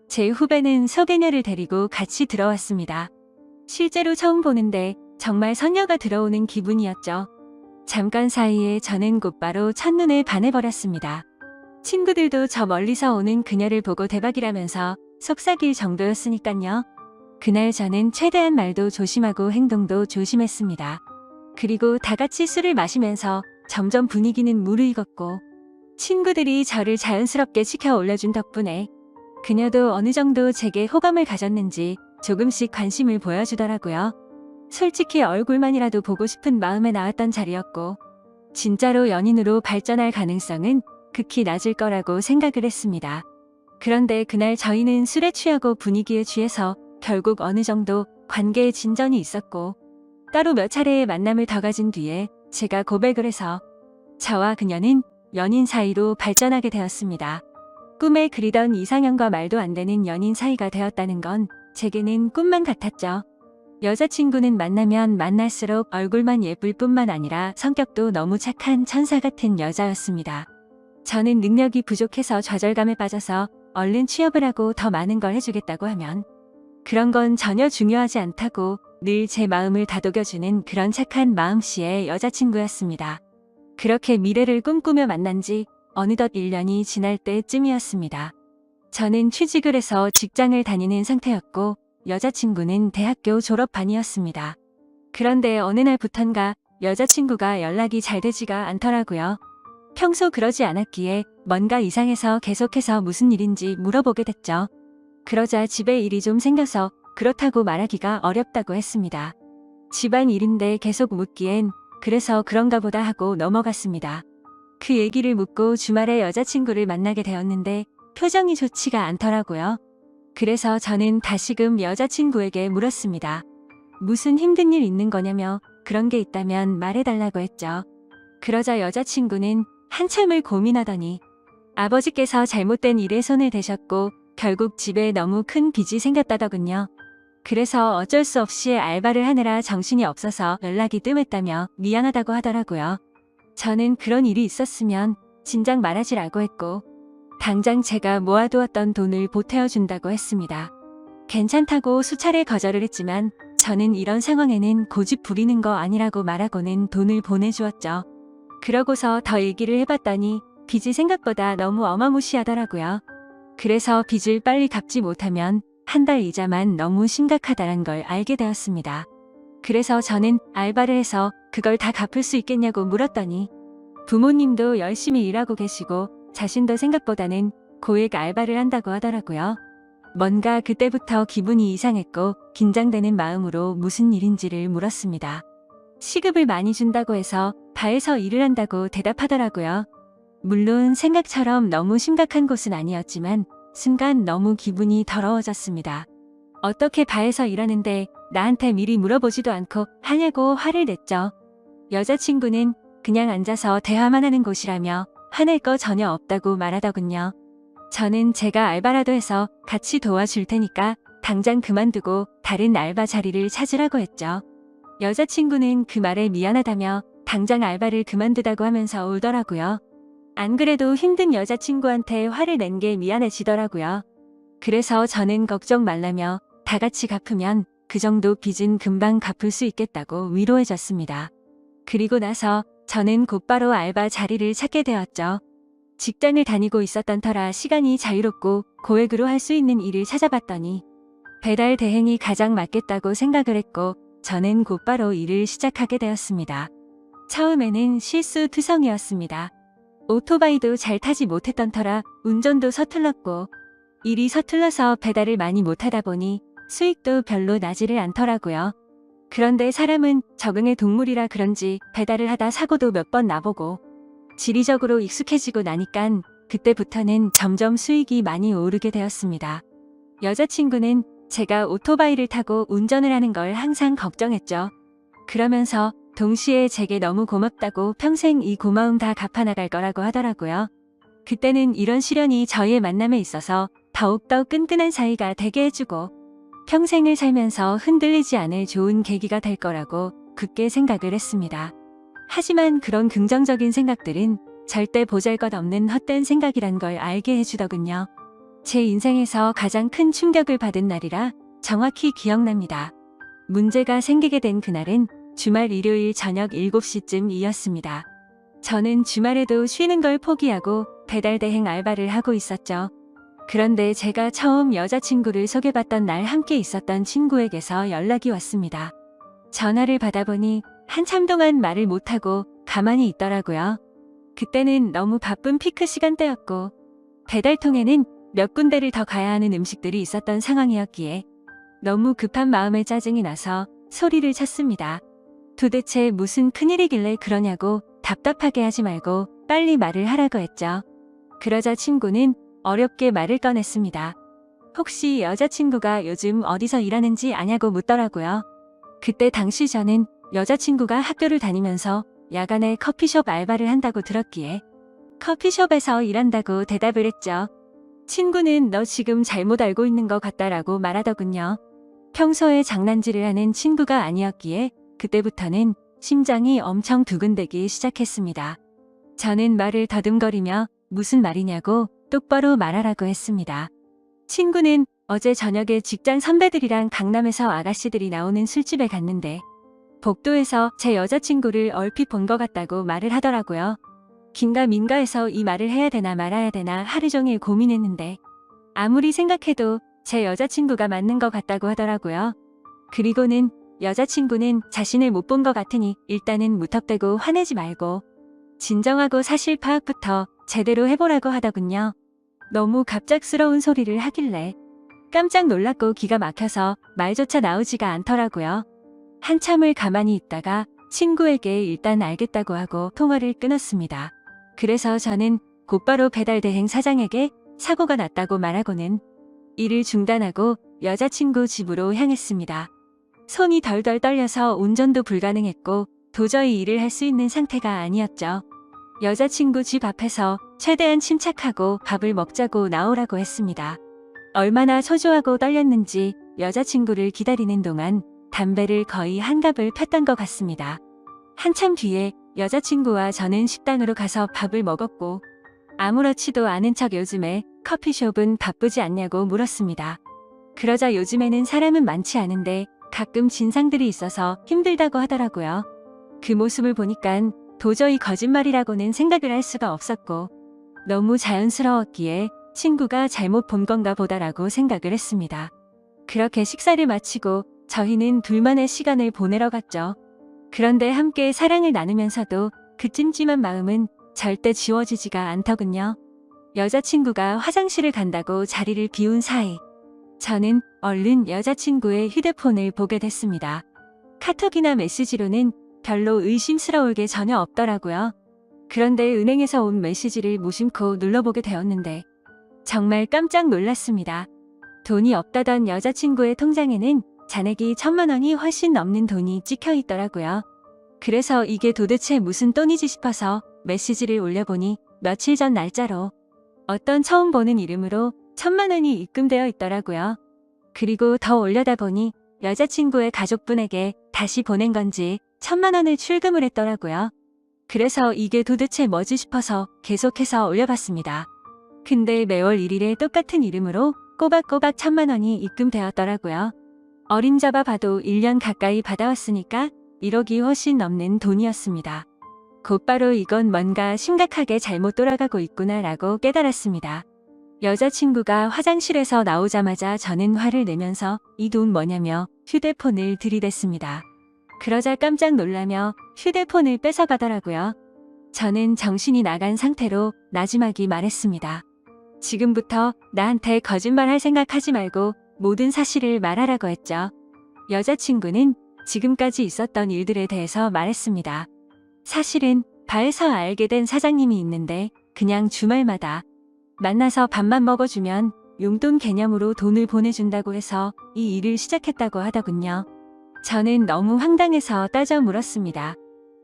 제 후배는 소개녀를 데리고 같이 들어왔습니다. 실제로 처음 보는데 정말 선녀가 들어오는 기분이었죠. 잠깐 사이에 저는 곧바로 첫눈에 반해버렸습니다. 친구들도 저 멀리서 오는 그녀를 보고 대박이라면서 속삭일 정도였으니깐요. 그날 저는 최대한 말도 조심하고 행동도 조심했습니다. 그리고 다 같이 술을 마시면서 점점 분위기는 무르익었고 친구들이 저를 자연스럽게 치켜 올려준 덕분에 그녀도 어느 정도 제게 호감을 가졌는지 조금씩 관심을 보여주더라고요. 솔직히 얼굴만이라도 보고 싶은 마음에 나왔던 자리였고 진짜로 연인으로 발전할 가능성은 극히 낮을 거라고 생각을 했습니다. 그런데 그날 저희는 술에 취하고 분위기에 취해서 결국 어느 정도 관계에 진전이 있었고 따로 몇 차례의 만남을 더 가진 뒤에 제가 고백을 해서 저와 그녀는 연인 사이로 발전하게 되었습니다. 꿈에 그리던 이상형과 말도 안 되는 연인 사이가 되었다는 건 제게는 꿈만 같았죠. 여자친구는 만나면 만날수록 얼굴만 예쁠 뿐만 아니라 성격도 너무 착한 천사 같은 여자였습니다. 저는 능력이 부족해서 좌절감에 빠져서 얼른 취업을 하고 더 많은 걸 해주겠다고 하면 그런 건 전혀 중요하지 않다고 늘 제 마음을 다독여주는 그런 착한 마음씨의 여자친구였습니다. 그렇게 미래를 꿈꾸며 만난 지 어느덧 1년이 지날 때쯤이었습니다. 저는 취직을 해서 직장을 다니는 상태였고 여자친구는 대학교 졸업반이었습니다. 그런데 어느 날부턴가 여자친구가 연락이 잘 되지가 않더라고요. 평소 그러지 않았기에 뭔가 이상해서 계속해서 무슨 일인지 물어보게 됐죠. 그러자 집에 일이 좀 생겨서 그렇다고 말하기가 어렵다고 했습니다. 집안 일인데 계속 묻기엔 그래서 그런가 보다 하고 넘어갔습니다. 그 얘기를 묻고 주말에 여자친구를 만나게 되었는데 표정이 좋지가 않더라고요. 그래서 저는 다시금 여자친구에게 물었습니다. 무슨 힘든 일 있는 거냐며 그런 게 있다면 말해달라고 했죠. 그러자 여자친구는 한참을 고민하더니 아버지께서 잘못된 일에 손을 대셨고 결국 집에 너무 큰 빚이 생겼다더군요. 그래서 어쩔 수 없이 알바를 하느라 정신이 없어서 연락이 뜸했다며 미안하다고 하더라고요. 저는 그런 일이 있었으면 진작 말하지라고 했고 당장 제가 모아두었던 돈을 보태어준다고 했습니다. 괜찮다고 수차례 거절을 했지만 저는 이런 상황에는 고집 부리는 거 아니라고 말하고는 돈을 보내주었죠. 그러고서 더 얘기를 해봤더니 빚이 생각보다 너무 어마무시하더라고요. 그래서 빚을 빨리 갚지 못하면 한 달 이자만 너무 심각하다는 걸 알게 되었습니다. 그래서 저는 알바를 해서 그걸 다 갚을 수 있겠냐고 물었더니 부모님도 열심히 일하고 계시고 자신도 생각보다는 고액 알바를 한다고 하더라고요. 뭔가 그때부터 기분이 이상했고 긴장되는 마음으로 무슨 일인지를 물었습니다. 시급을 많이 준다고 해서 바에서 일을 한다고 대답하더라고요. 물론 생각처럼 너무 심각한 곳은 아니었지만 순간 너무 기분이 더러워졌습니다. 어떻게 바에서 일하는데 나한테 미리 물어보지도 않고 하냐고 화를 냈죠. 여자친구는 그냥 앉아서 대화만 하는 곳이라며 화낼 거 전혀 없다고 말하더군요. 저는 제가 알바라도 해서 같이 도와줄 테니까 당장 그만두고 다른 알바 자리를 찾으라고 했죠. 여자친구는 그 말에 미안하다며 당장 알바를 그만두다고 하면서 울더라고요. 안 그래도 힘든 여자친구한테 화를 낸 게 미안해지더라고요. 그래서 저는 걱정 말라며 다 같이 갚으면 그 정도 빚은 금방 갚을 수 있겠다고 위로해줬습니다. 그리고 나서 저는 곧바로 알바 자리를 찾게 되었죠. 직장을 다니고 있었던 터라 시간이 자유롭고 고액으로 할 수 있는 일을 찾아봤더니 배달 대행이 가장 맞겠다고 생각을 했고 저는 곧바로 일을 시작하게 되었습니다. 처음에는 실수투성이었습니다. 오토바이도 잘 타지 못했던 터라 운전도 서툴렀고 일이 서툴러서 배달을 많이 못하다 보니 수익도 별로 나지를 않더라고요. 그런데 사람은 적응의 동물이라 그런지 배달을 하다 사고도 몇 번 나보고 지리적으로 익숙해지고 나니깐 그때부터는 점점 수익이 많이 오르게 되었습니다. 여자친구는 제가 오토바이를 타고 운전을 하는 걸 항상 걱정했죠. 그러면서 동시에 제게 너무 고맙다고 평생 이 고마움 다 갚아나갈 거라고 하더라고요. 그때는 이런 시련이 저희의 만남에 있어서 더욱더 끈끈한 사이가 되게 해주고 평생을 살면서 흔들리지 않을 좋은 계기가 될 거라고 굳게 생각을 했습니다. 하지만 그런 긍정적인 생각들은 절대 보잘것없는 헛된 생각이란 걸 알게 해주더군요. 제 인생에서 가장 큰 충격을 받은 날이라 정확히 기억납니다. 문제가 생기게 된 그날은 주말 일요일 저녁 7시쯤이었습니다. 저는 주말에도 쉬는 걸 포기하고 배달 대행 알바를 하고 있었죠. 그런데 제가 처음 여자친구를 소개받던 날 함께 있었던 친구에게서 연락이 왔습니다. 전화를 받아보니 한참 동안 말을 못하고 가만히 있더라고요. 그때는 너무 바쁜 피크 시간대였고 배달통에는 몇 군데를 더 가야 하는 음식들이 있었던 상황이었기에 너무 급한 마음에 짜증이 나서 소리를 쳤습니다. 도대체 무슨 큰일이길래 그러냐고 답답하게 하지 말고 빨리 말을 하라고 했죠. 그러자 친구는 어렵게 말을 꺼냈습니다. 혹시 여자친구가 요즘 어디서 일하는지 아냐고 묻더라고요. 그때 당시 저는 여자친구가 학교를 다니면서 야간에 커피숍 알바를 한다고 들었기에 커피숍에서 일한다고 대답을 했죠. 친구는 너 지금 잘못 알고 있는 것 같다라고 말하더군요. 평소에 장난질을 하는 친구가 아니었기에 그때부터는 심장이 엄청 두근대기 시작했습니다. 저는 말을 더듬거리며 무슨 말이냐고 똑바로 말하라고 했습니다. 친구는 어제 저녁에 직장 선배들이랑 강남에서 아가씨들이 나오는 술집에 갔는데 복도에서 제 여자친구를 얼핏 본 것 같다고 말을 하더라고요. 긴가민가해서 이 말을 해야 되나 말아야 되나 하루 종일 고민했는데 아무리 생각해도 제 여자친구가 맞는 것 같다고 하더라고요. 그리고는 여자친구는 자신을 못 본 것 같으니 일단은 무턱대고 화내지 말고 진정하고 사실 파악부터 제대로 해보라고 하더군요. 너무 갑작스러운 소리를 하길래 깜짝 놀랐고 기가 막혀서 말조차 나오지가 않더라고요. 한참을 가만히 있다가 친구에게 일단 알겠다고 하고 통화를 끊었습니다. 그래서 저는 곧바로 배달 대행 사장에게 사고가 났다고 말하고는 일을 중단하고 여자친구 집으로 향했습니다. 손이 덜덜 떨려서 운전도 불가능했고 도저히 일을 할 수 있는 상태가 아니었죠. 여자친구 집 앞에서 최대한 침착하고 밥을 먹자고 나오라고 했습니다. 얼마나 초조하고 떨렸는지 여자친구를 기다리는 동안 담배를 거의 한 갑을 폈던 것 같습니다. 한참 뒤에 여자친구와 저는 식당으로 가서 밥을 먹었고 아무렇지도 않은 척 요즘에 커피숍은 바쁘지 않냐고 물었습니다. 그러자 요즘에는 사람은 많지 않은데 가끔 진상들이 있어서 힘들다고 하더라고요. 그 모습을 보니까 도저히 거짓말이라고는 생각을 할 수가 없었고 너무 자연스러웠기에 친구가 잘못 본 건가 보다라고 생각을 했습니다. 그렇게 식사를 마치고 저희는 둘만의 시간을 보내러 갔죠. 그런데 함께 사랑을 나누면서도 그 찜찜한 마음은 절대 지워지지가 않더군요. 여자친구가 화장실을 간다고 자리를 비운 사이 저는 얼른 여자친구의 휴대폰을 보게 됐습니다. 카톡이나 메시지로는 별로 의심스러울 게 전혀 없더라고요. 그런데 은행에서 온 메시지를 무심코 눌러보게 되었는데 정말 깜짝 놀랐습니다. 돈이 없다던 여자친구의 통장에는 잔액이 1,000만 원이 훨씬 넘는 돈이 찍혀 있더라고요. 그래서 이게 도대체 무슨 돈이지 싶어서 메시지를 올려보니 며칠 전 날짜로 어떤 처음 보는 이름으로 1,000만 원이 입금되어 있더라고요. 그리고 더 올려다 보니 여자친구의 가족분에게 다시 보낸 건지 1,000만 원을 출금을 했더라고요. 그래서 이게 도대체 뭐지 싶어서 계속해서 올려봤습니다. 근데 매월 1일에 똑같은 이름으로 꼬박꼬박 1,000만 원이 입금되었더라고요. 어림잡아 봐도 1년 가까이 받아왔으니까 1억이 훨씬 넘는 돈이었습니다. 곧바로 이건 뭔가 심각하게 잘못 돌아가고 있구나라고 깨달았습니다. 여자친구가 화장실에서 나오자마자 저는 화를 내면서 이 돈 뭐냐며 휴대폰을 들이댔습니다. 그러자 깜짝 놀라며 휴대폰을 뺏어가더라고요. 저는 정신이 나간 상태로 나지막이 말했습니다. 지금부터 나한테 거짓말할 생각하지 말고 모든 사실을 말하라고 했죠. 여자친구는 지금까지 있었던 일들에 대해서 말했습니다. 사실은 바에서 알게 된 사장님이 있는데 그냥 주말마다 만나서 밥만 먹어주면 용돈 개념으로 돈을 보내준다고 해서 이 일을 시작했다고 하더군요. 저는 너무 황당해서 따져 물었습니다.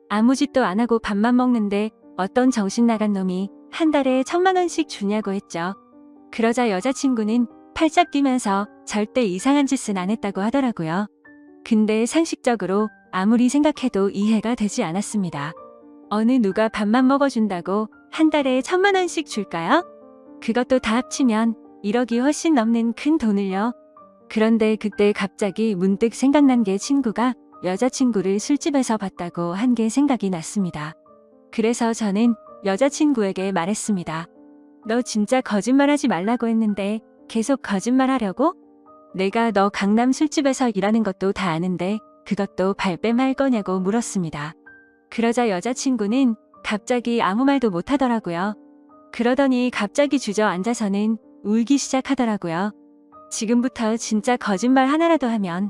아무 짓도 안 하고 밥만 먹는데 어떤 정신 나간 놈이 한 달에 1,000만 원씩 주냐고 했죠. 그러자 여자친구는 팔짝 뛰면서 절대 이상한 짓은 안 했다고 하더라고요. 근데 상식적으로 아무리 생각해도 이해가 되지 않았습니다. 어느 누가 밥만 먹어준다고 한 달에 1,000만 원씩 줄까요? 그것도 다 합치면 1억이 훨씬 넘는 큰 돈을요. 그런데 그때 갑자기 문득 생각난 게 친구가 여자친구를 술집에서 봤다고 한 게 생각이 났습니다. 그래서 저는 여자친구에게 말했습니다. 너 진짜 거짓말하지 말라고 했는데 계속 거짓말하려고? 내가 너 강남 술집에서 일하는 것도 다 아는데 그것도 발뺌할 거냐고 물었습니다. 그러자 여자친구는 갑자기 아무 말도 못하더라고요. 그러더니 갑자기 주저앉아서는 울기 시작하더라고요. 지금부터 진짜 거짓말 하나라도 하면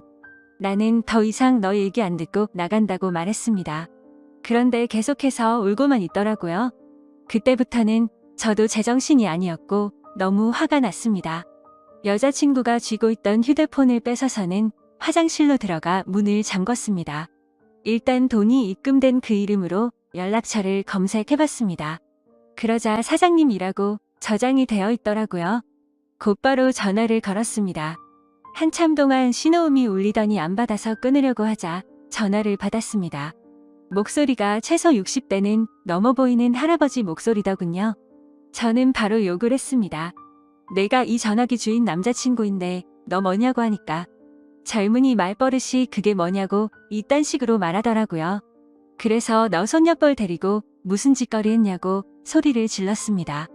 나는 더 이상 너 얘기 안 듣고 나간다고 말했습니다. 그런데 계속해서 울고만 있더라고요. 그때부터는 저도 제정신이 아니었고 너무 화가 났습니다. 여자친구가 쥐고 있던 휴대폰을 뺏어서는 화장실로 들어가 문을 잠궜습니다. 일단 돈이 입금된 그 이름으로 연락처를 검색해봤습니다. 그러자 사장님이라고 저장이 되어 있더라고요. 곧바로 전화를 걸었습니다. 한참 동안 신호음이 울리더니 안 받아서 끊으려고 하자 전화를 받았습니다. 목소리가 최소 60대는 넘어 보이는 할아버지 목소리더군요. 저는 바로 욕을 했습니다. 내가 이 전화기 주인 남자친구인데 너 뭐냐고 하니까 젊은이 말버릇이 그게 뭐냐고 이딴 식으로 말하더라고요. 그래서 너 손녀뻘 데리고 무슨 짓거리 했냐고 소리를 질렀습니다.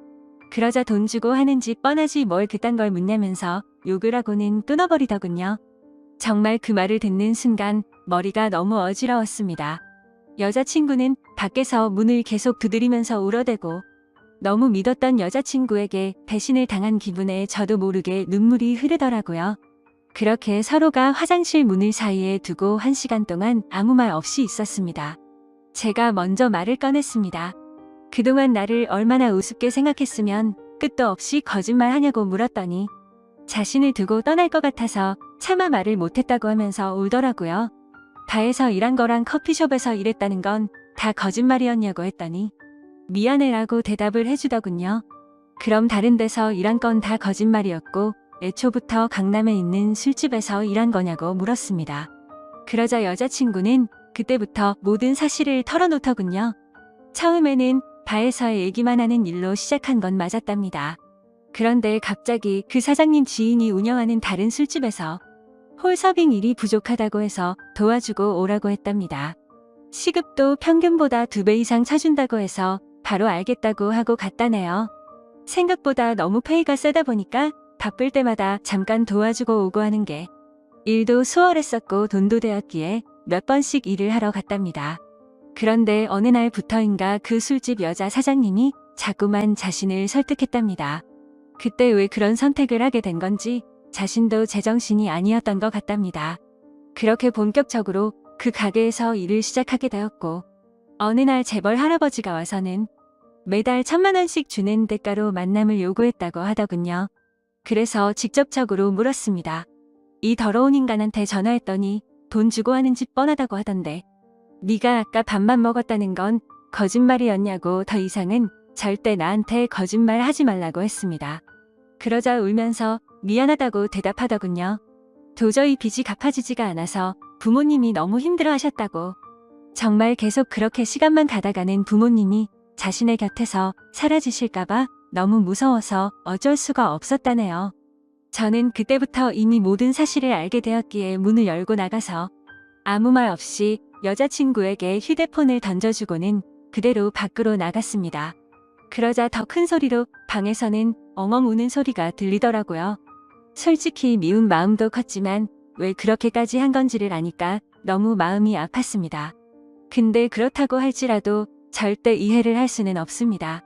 그러자 돈 주고 하는 짓 뻔하지 뭘 그딴 걸 묻냐면서 욕을 하고는 끊어버리더군요. 정말 그 말을 듣는 순간 머리가 너무 어지러웠습니다. 여자친구는 밖에서 문을 계속 두드리면서 울어대고 너무 믿었던 여자친구에게 배신을 당한 기분에 저도 모르게 눈물이 흐르더라고요. 그렇게 서로가 화장실 문을 사이에 두고 1시간 동안 아무 말 없이 있었습니다. 제가 먼저 말을 꺼냈습니다. 그동안 나를 얼마나 우습게 생각했으면 끝도 없이 거짓말하냐고 물었더니 자신을 두고 떠날 것 같아서 차마 말을 못했다고 하면서 울더라고요. 바에서 일한 거랑 커피숍에서 일했다는 건 다 거짓말이었냐고 했더니 미안해라고 대답을 해주더군요. 그럼 다른 데서 일한 건 다 거짓말이었고 애초부터 강남에 있는 술집에서 일한 거냐고 물었습니다. 그러자 여자친구는 그때부터 모든 사실을 털어놓더군요. 처음에는 바에서의 얘기만 하는 일로 시작한 건 맞았답니다. 그런데 갑자기 그 사장님 지인이 운영하는 다른 술집에서 홀서빙 일이 부족하다고 해서 도와주고 오라고 했답니다. 시급도 평균보다 2배 이상 쳐준다고 해서 바로 알겠다고 하고 갔다네요. 생각보다 너무 페이가 세다 보니까 바쁠 때마다 잠깐 도와주고 오고 하는 게 일도 수월했었고 돈도 되었기에 몇 번씩 일을 하러 갔답니다. 그런데 어느 날부터인가 그 술집 여자 사장님이 자꾸만 자신을 설득했답니다. 그때 왜 그런 선택을 하게 된 건지 자신도 제정신이 아니었던 것 같답니다. 그렇게 본격적으로 그 가게에서 일을 시작하게 되었고 어느 날 재벌 할아버지가 와서는 매달 1,000만 원씩 주는 대가로 만남을 요구했다고 하더군요. 그래서 직접적으로 물었습니다. 이 더러운 인간한테 전화했더니 돈 주고 하는 집 뻔하다고 하던데 네가 아까 밥만 먹었다는 건 거짓말이었냐고 더 이상은 절대 나한테 거짓말 하지 말라고 했습니다. 그러자 울면서 미안하다고 대답하더군요. 도저히 빚이 갚아지지가 않아서 부모님이 너무 힘들어하셨다고. 정말 계속 그렇게 시간만 가다가는 부모님이 자신의 곁에서 사라지실까봐 너무 무서워서 어쩔 수가 없었다네요. 저는 그때부터 이미 모든 사실을 알게 되었기에 문을 열고 나가서 아무 말 없이 여자친구에게 휴대폰을 던져주고는 그대로 밖으로 나갔습니다. 그러자 더 큰 소리로 방에서는 엉엉 우는 소리가 들리더라고요. 솔직히 미운 마음도 컸지만 왜 그렇게까지 한 건지를 아니까 너무 마음이 아팠습니다. 근데 그렇다고 할지라도 절대 이해를 할 수는 없습니다.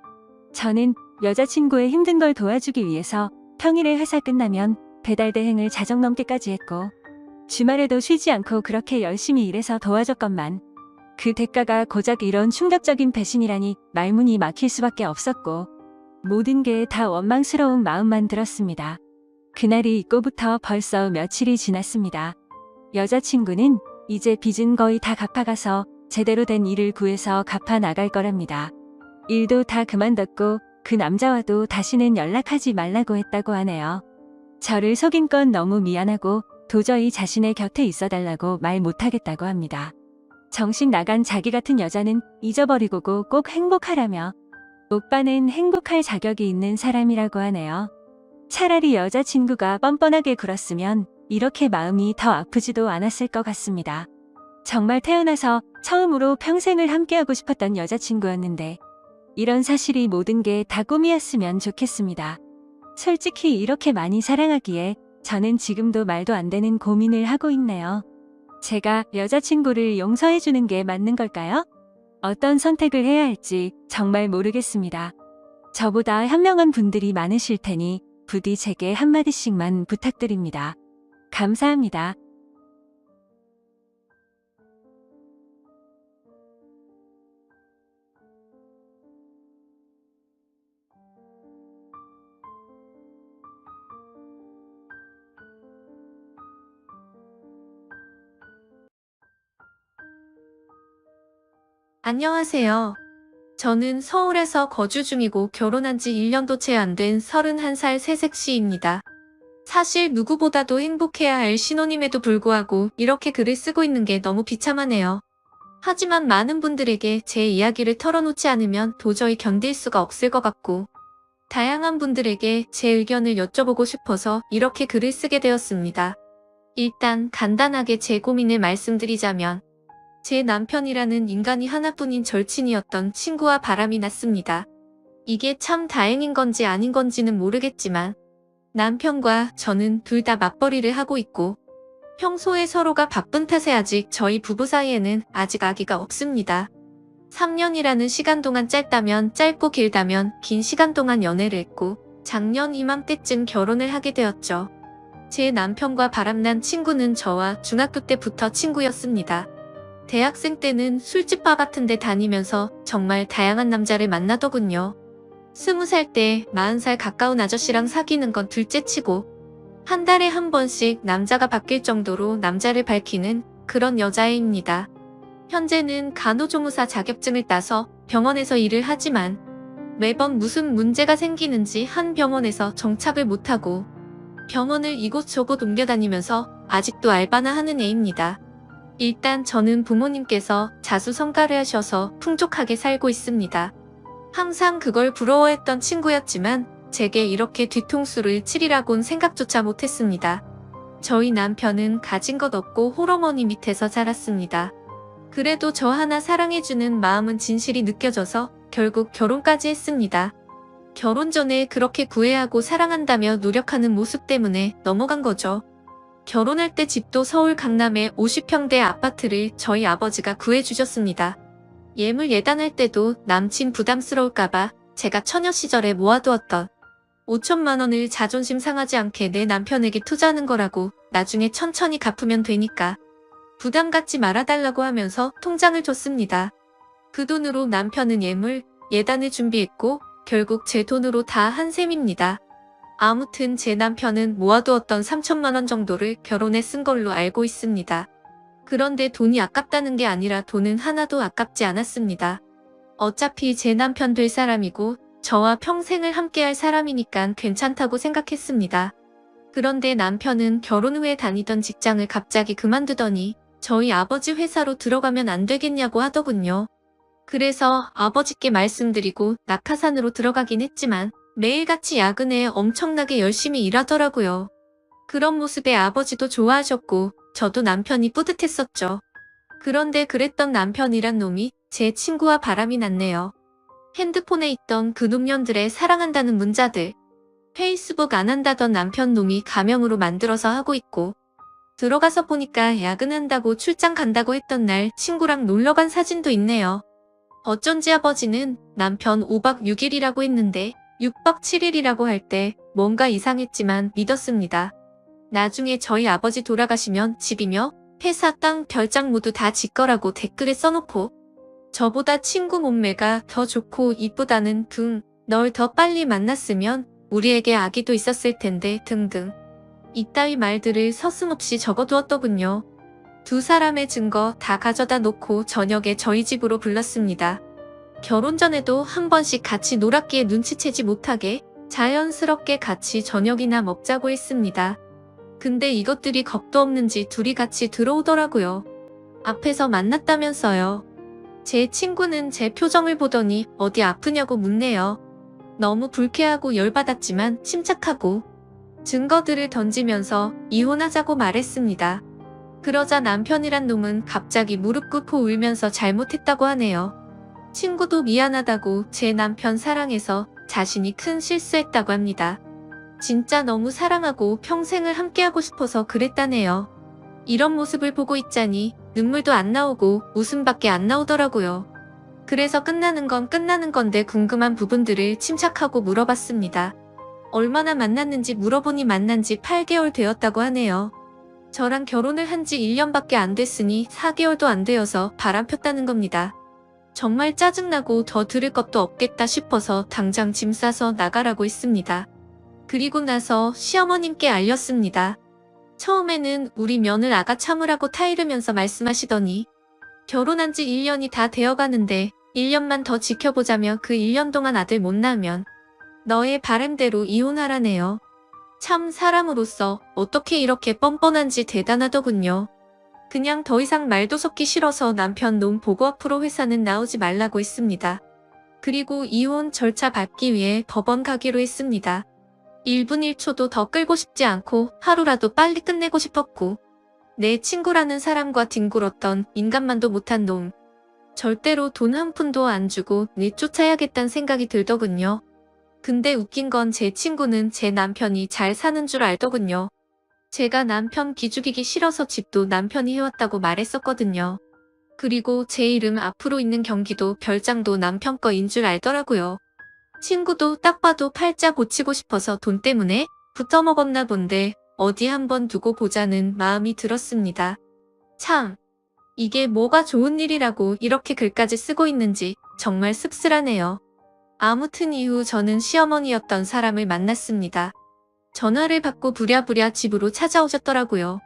저는 여자친구의 힘든 걸 도와주기 위해서 평일에 회사 끝나면 배달 대행을 자정 넘게까지 했고 주말에도 쉬지 않고 그렇게 열심히 일해서 도와줬건만 그 대가가 고작 이런 충격적인 배신이라니 말문이 막힐 수밖에 없었고 모든 게 다 원망스러운 마음만 들었습니다. 그날이 있고부터 벌써 며칠이 지났습니다. 여자친구는 이제 빚은 거의 다 갚아가서 제대로 된 일을 구해서 갚아 나갈 거랍니다. 일도 다 그만뒀고 그 남자와도 다시는 연락하지 말라고 했다고 하네요. 저를 속인 건 너무 미안하고 도저히 자신의 곁에 있어달라고 말 못하겠다고 합니다. 정신 나간 자기 같은 여자는 잊어버리고고 꼭 행복하라며 오빠는 행복할 자격이 있는 사람이라고 하네요. 차라리 여자친구가 뻔뻔하게 굴었으면 이렇게 마음이 더 아프지도 않았을 것 같습니다. 정말 태어나서 처음으로 평생을 함께하고 싶었던 여자친구였는데 이런 사실이 모든 게 다 꿈이었으면 좋겠습니다. 솔직히 이렇게 많이 사랑하기에 저는 지금도 말도 안 되는 고민을 하고 있네요. 제가 여자친구를 용서해주는 게 맞는 걸까요? 어떤 선택을 해야 할지 정말 모르겠습니다. 저보다 현명한 분들이 많으실 테니 부디 제게 한마디씩만 부탁드립니다. 감사합니다. 안녕하세요. 저는 서울에서 거주 중이고 결혼한 지 1년도 채 안 된 31살 새색시입니다. 사실 누구보다도 행복해야 할 신혼임에도 불구하고 이렇게 글을 쓰고 있는 게 너무 비참하네요. 하지만 많은 분들에게 제 이야기를 털어놓지 않으면 도저히 견딜 수가 없을 것 같고 다양한 분들에게 제 의견을 여쭤보고 싶어서 이렇게 글을 쓰게 되었습니다. 일단 간단하게 제 고민을 말씀드리자면 제 남편이라는 인간이 하나뿐인 절친이었던 친구와 바람이 났습니다. 이게 참 다행인 건지 아닌 건지는 모르겠지만 남편과 저는 둘 다 맞벌이를 하고 있고 평소에 서로가 바쁜 탓에 아직 저희 부부 사이에는 아직 아기가 없습니다. 3년이라는 시간 동안 짧다면 짧고 길다면 긴 시간 동안 연애를 했고 작년 이맘때쯤 결혼을 하게 되었죠. 제 남편과 바람난 친구는 저와 중학교 때부터 친구였습니다. 대학생 때는 술집 바 같은 데 다니면서 정말 다양한 남자를 만나더군요. 20살 때 40살 가까운 아저씨랑 사귀는 건 둘째치고 한 달에 한 번씩 남자가 바뀔 정도로 남자를 밝히는 그런 여자애입니다. 현재는 간호조무사 자격증을 따서 병원에서 일을 하지만 매번 무슨 문제가 생기는지 한 병원에서 정착을 못하고 병원을 이곳저곳 옮겨다니면서 아직도 알바나 하는 애입니다. 일단 저는 부모님께서 자수성가를 하셔서 풍족하게 살고 있습니다. 항상 그걸 부러워했던 친구였지만 제게 이렇게 뒤통수를 치리라곤 생각조차 못했습니다. 저희 남편은 가진 것 없고 홀어머니 밑에서 자랐습니다. 그래도 저 하나 사랑해주는 마음은 진실이 느껴져서 결국 결혼까지 했습니다. 결혼 전에 그렇게 구애하고 사랑한다며 노력하는 모습 때문에 넘어간 거죠. 결혼할 때 집도 서울 강남의 50평대 아파트를 저희 아버지가 구해주셨습니다. 예물 예단할 때도 남친 부담스러울까봐 제가 처녀 시절에 모아두었던 5천만 원을 자존심 상하지 않게 내 남편에게 투자하는 거라고 나중에 천천히 갚으면 되니까 부담 갖지 말아달라고 하면서 통장을 줬습니다. 그 돈으로 남편은 예물, 예단을 준비했고 결국 제 돈으로 다 한 셈입니다. 아무튼 제 남편은 모아두었던 3천만 원 정도를 결혼에 쓴 걸로 알고 있습니다. 그런데 돈이 아깝다는 게 아니라 돈은 하나도 아깝지 않았습니다. 어차피 제 남편 될 사람이고 저와 평생을 함께할 사람이니까 괜찮다고 생각했습니다. 그런데 남편은 결혼 후에 다니던 직장을 갑자기 그만두더니 저희 아버지 회사로 들어가면 안 되겠냐고 하더군요. 그래서 아버지께 말씀드리고 낙하산으로 들어가긴 했지만 매일같이 야근에 엄청나게 열심히 일하더라고요. 그런 모습에 아버지도 좋아하셨고 저도 남편이 뿌듯했었죠. 그런데 그랬던 남편이란 놈이 제 친구와 바람이 났네요. 핸드폰에 있던 그 놈년들의 사랑한다는 문자들, 페이스북 안 한다던 남편 놈이 가명으로 만들어서 하고 있고 들어가서 보니까 야근한다고 출장 간다고 했던 날 친구랑 놀러간 사진도 있네요. 어쩐지 아버지는 남편 5박 6일이라고 했는데 6박 7일이라고 할 때 뭔가 이상했지만 믿었습니다. 나중에 저희 아버지 돌아가시면 집이며 회사 땅 별장 모두 다 지 거라고 댓글에 써놓고 저보다 친구 몸매가 더 좋고 이쁘다는 등 널 더 빨리 만났으면 우리에게 아기도 있었을 텐데 등등 이따위 말들을 서슴없이 적어두었더군요. 두 사람의 증거 다 가져다 놓고 저녁에 저희 집으로 불렀습니다. 결혼 전에도 한 번씩 같이 놀았기에 눈치채지 못하게 자연스럽게 같이 저녁이나 먹자고 했습니다. 근데 이것들이 겁도 없는지 둘이 같이 들어오더라고요. 앞에서 만났다면서요. 제 친구는 제 표정을 보더니 어디 아프냐고 묻네요. 너무 불쾌하고 열받았지만 침착하고 증거들을 던지면서 이혼하자고 말했습니다. 그러자 남편이란 놈은 갑자기 무릎 꿇고 울면서 잘못했다고 하네요. 친구도 미안하다고 제 남편 사랑해서 자신이 큰 실수했다고 합니다. 진짜 너무 사랑하고 평생을 함께하고 싶어서 그랬다네요. 이런 모습을 보고 있자니 눈물도 안 나오고 웃음밖에 안 나오더라고요. 그래서 끝나는 건 끝나는 건데 궁금한 부분들을 침착하고 물어봤습니다. 얼마나 만났는지 물어보니 만난 지 8개월 되었다고 하네요. 저랑 결혼을 한 지 1년밖에 안 됐으니 4개월도 안 되어서 바람 폈다는 겁니다. 정말 짜증나고 더 들을 것도 없겠다 싶어서 당장 짐 싸서 나가라고 했습니다. 그리고 나서 시어머님께 알렸습니다. 처음에는 우리 며느리 아가 참으라고 타이르면서 말씀하시더니 결혼한 지 1년이 다 되어가는데 1년만 더 지켜보자며 그 1년 동안 아들 못 낳으면 너의 바람대로 이혼하라네요. 참 사람으로서 어떻게 이렇게 뻔뻔한지 대단하더군요. 그냥 더 이상 말도 섞기 싫어서 남편 놈 보고 앞으로 회사는 나오지 말라고 했습니다. 그리고 이혼 절차 밟기 위해 법원 가기로 했습니다. 1분 1초도 더 끌고 싶지 않고 하루라도 빨리 끝내고 싶었고 내 친구라는 사람과 뒹굴었던 인간만도 못한 놈. 절대로 돈 한 푼도 안 주고 내쫓아야겠다는 생각이 들더군요. 근데 웃긴 건 제 친구는 제 남편이 잘 사는 줄 알더군요. 제가 남편 기죽이기 싫어서 집도 남편이 해왔다고 말했었거든요. 그리고 제 이름 앞으로 있는 경기도 별장도 남편 거인 줄 알더라고요. 친구도 딱 봐도 팔자 고치고 싶어서 돈 때문에 붙어먹었나 본데 어디 한번 두고 보자는 마음이 들었습니다. 참, 이게 뭐가 좋은 일이라고 이렇게 글까지 쓰고 있는지 정말 씁쓸하네요. 아무튼 이후 저는 시어머니였던 사람을 만났습니다. 전화를 받고 부랴부랴 집으로 찾아오셨더라고요.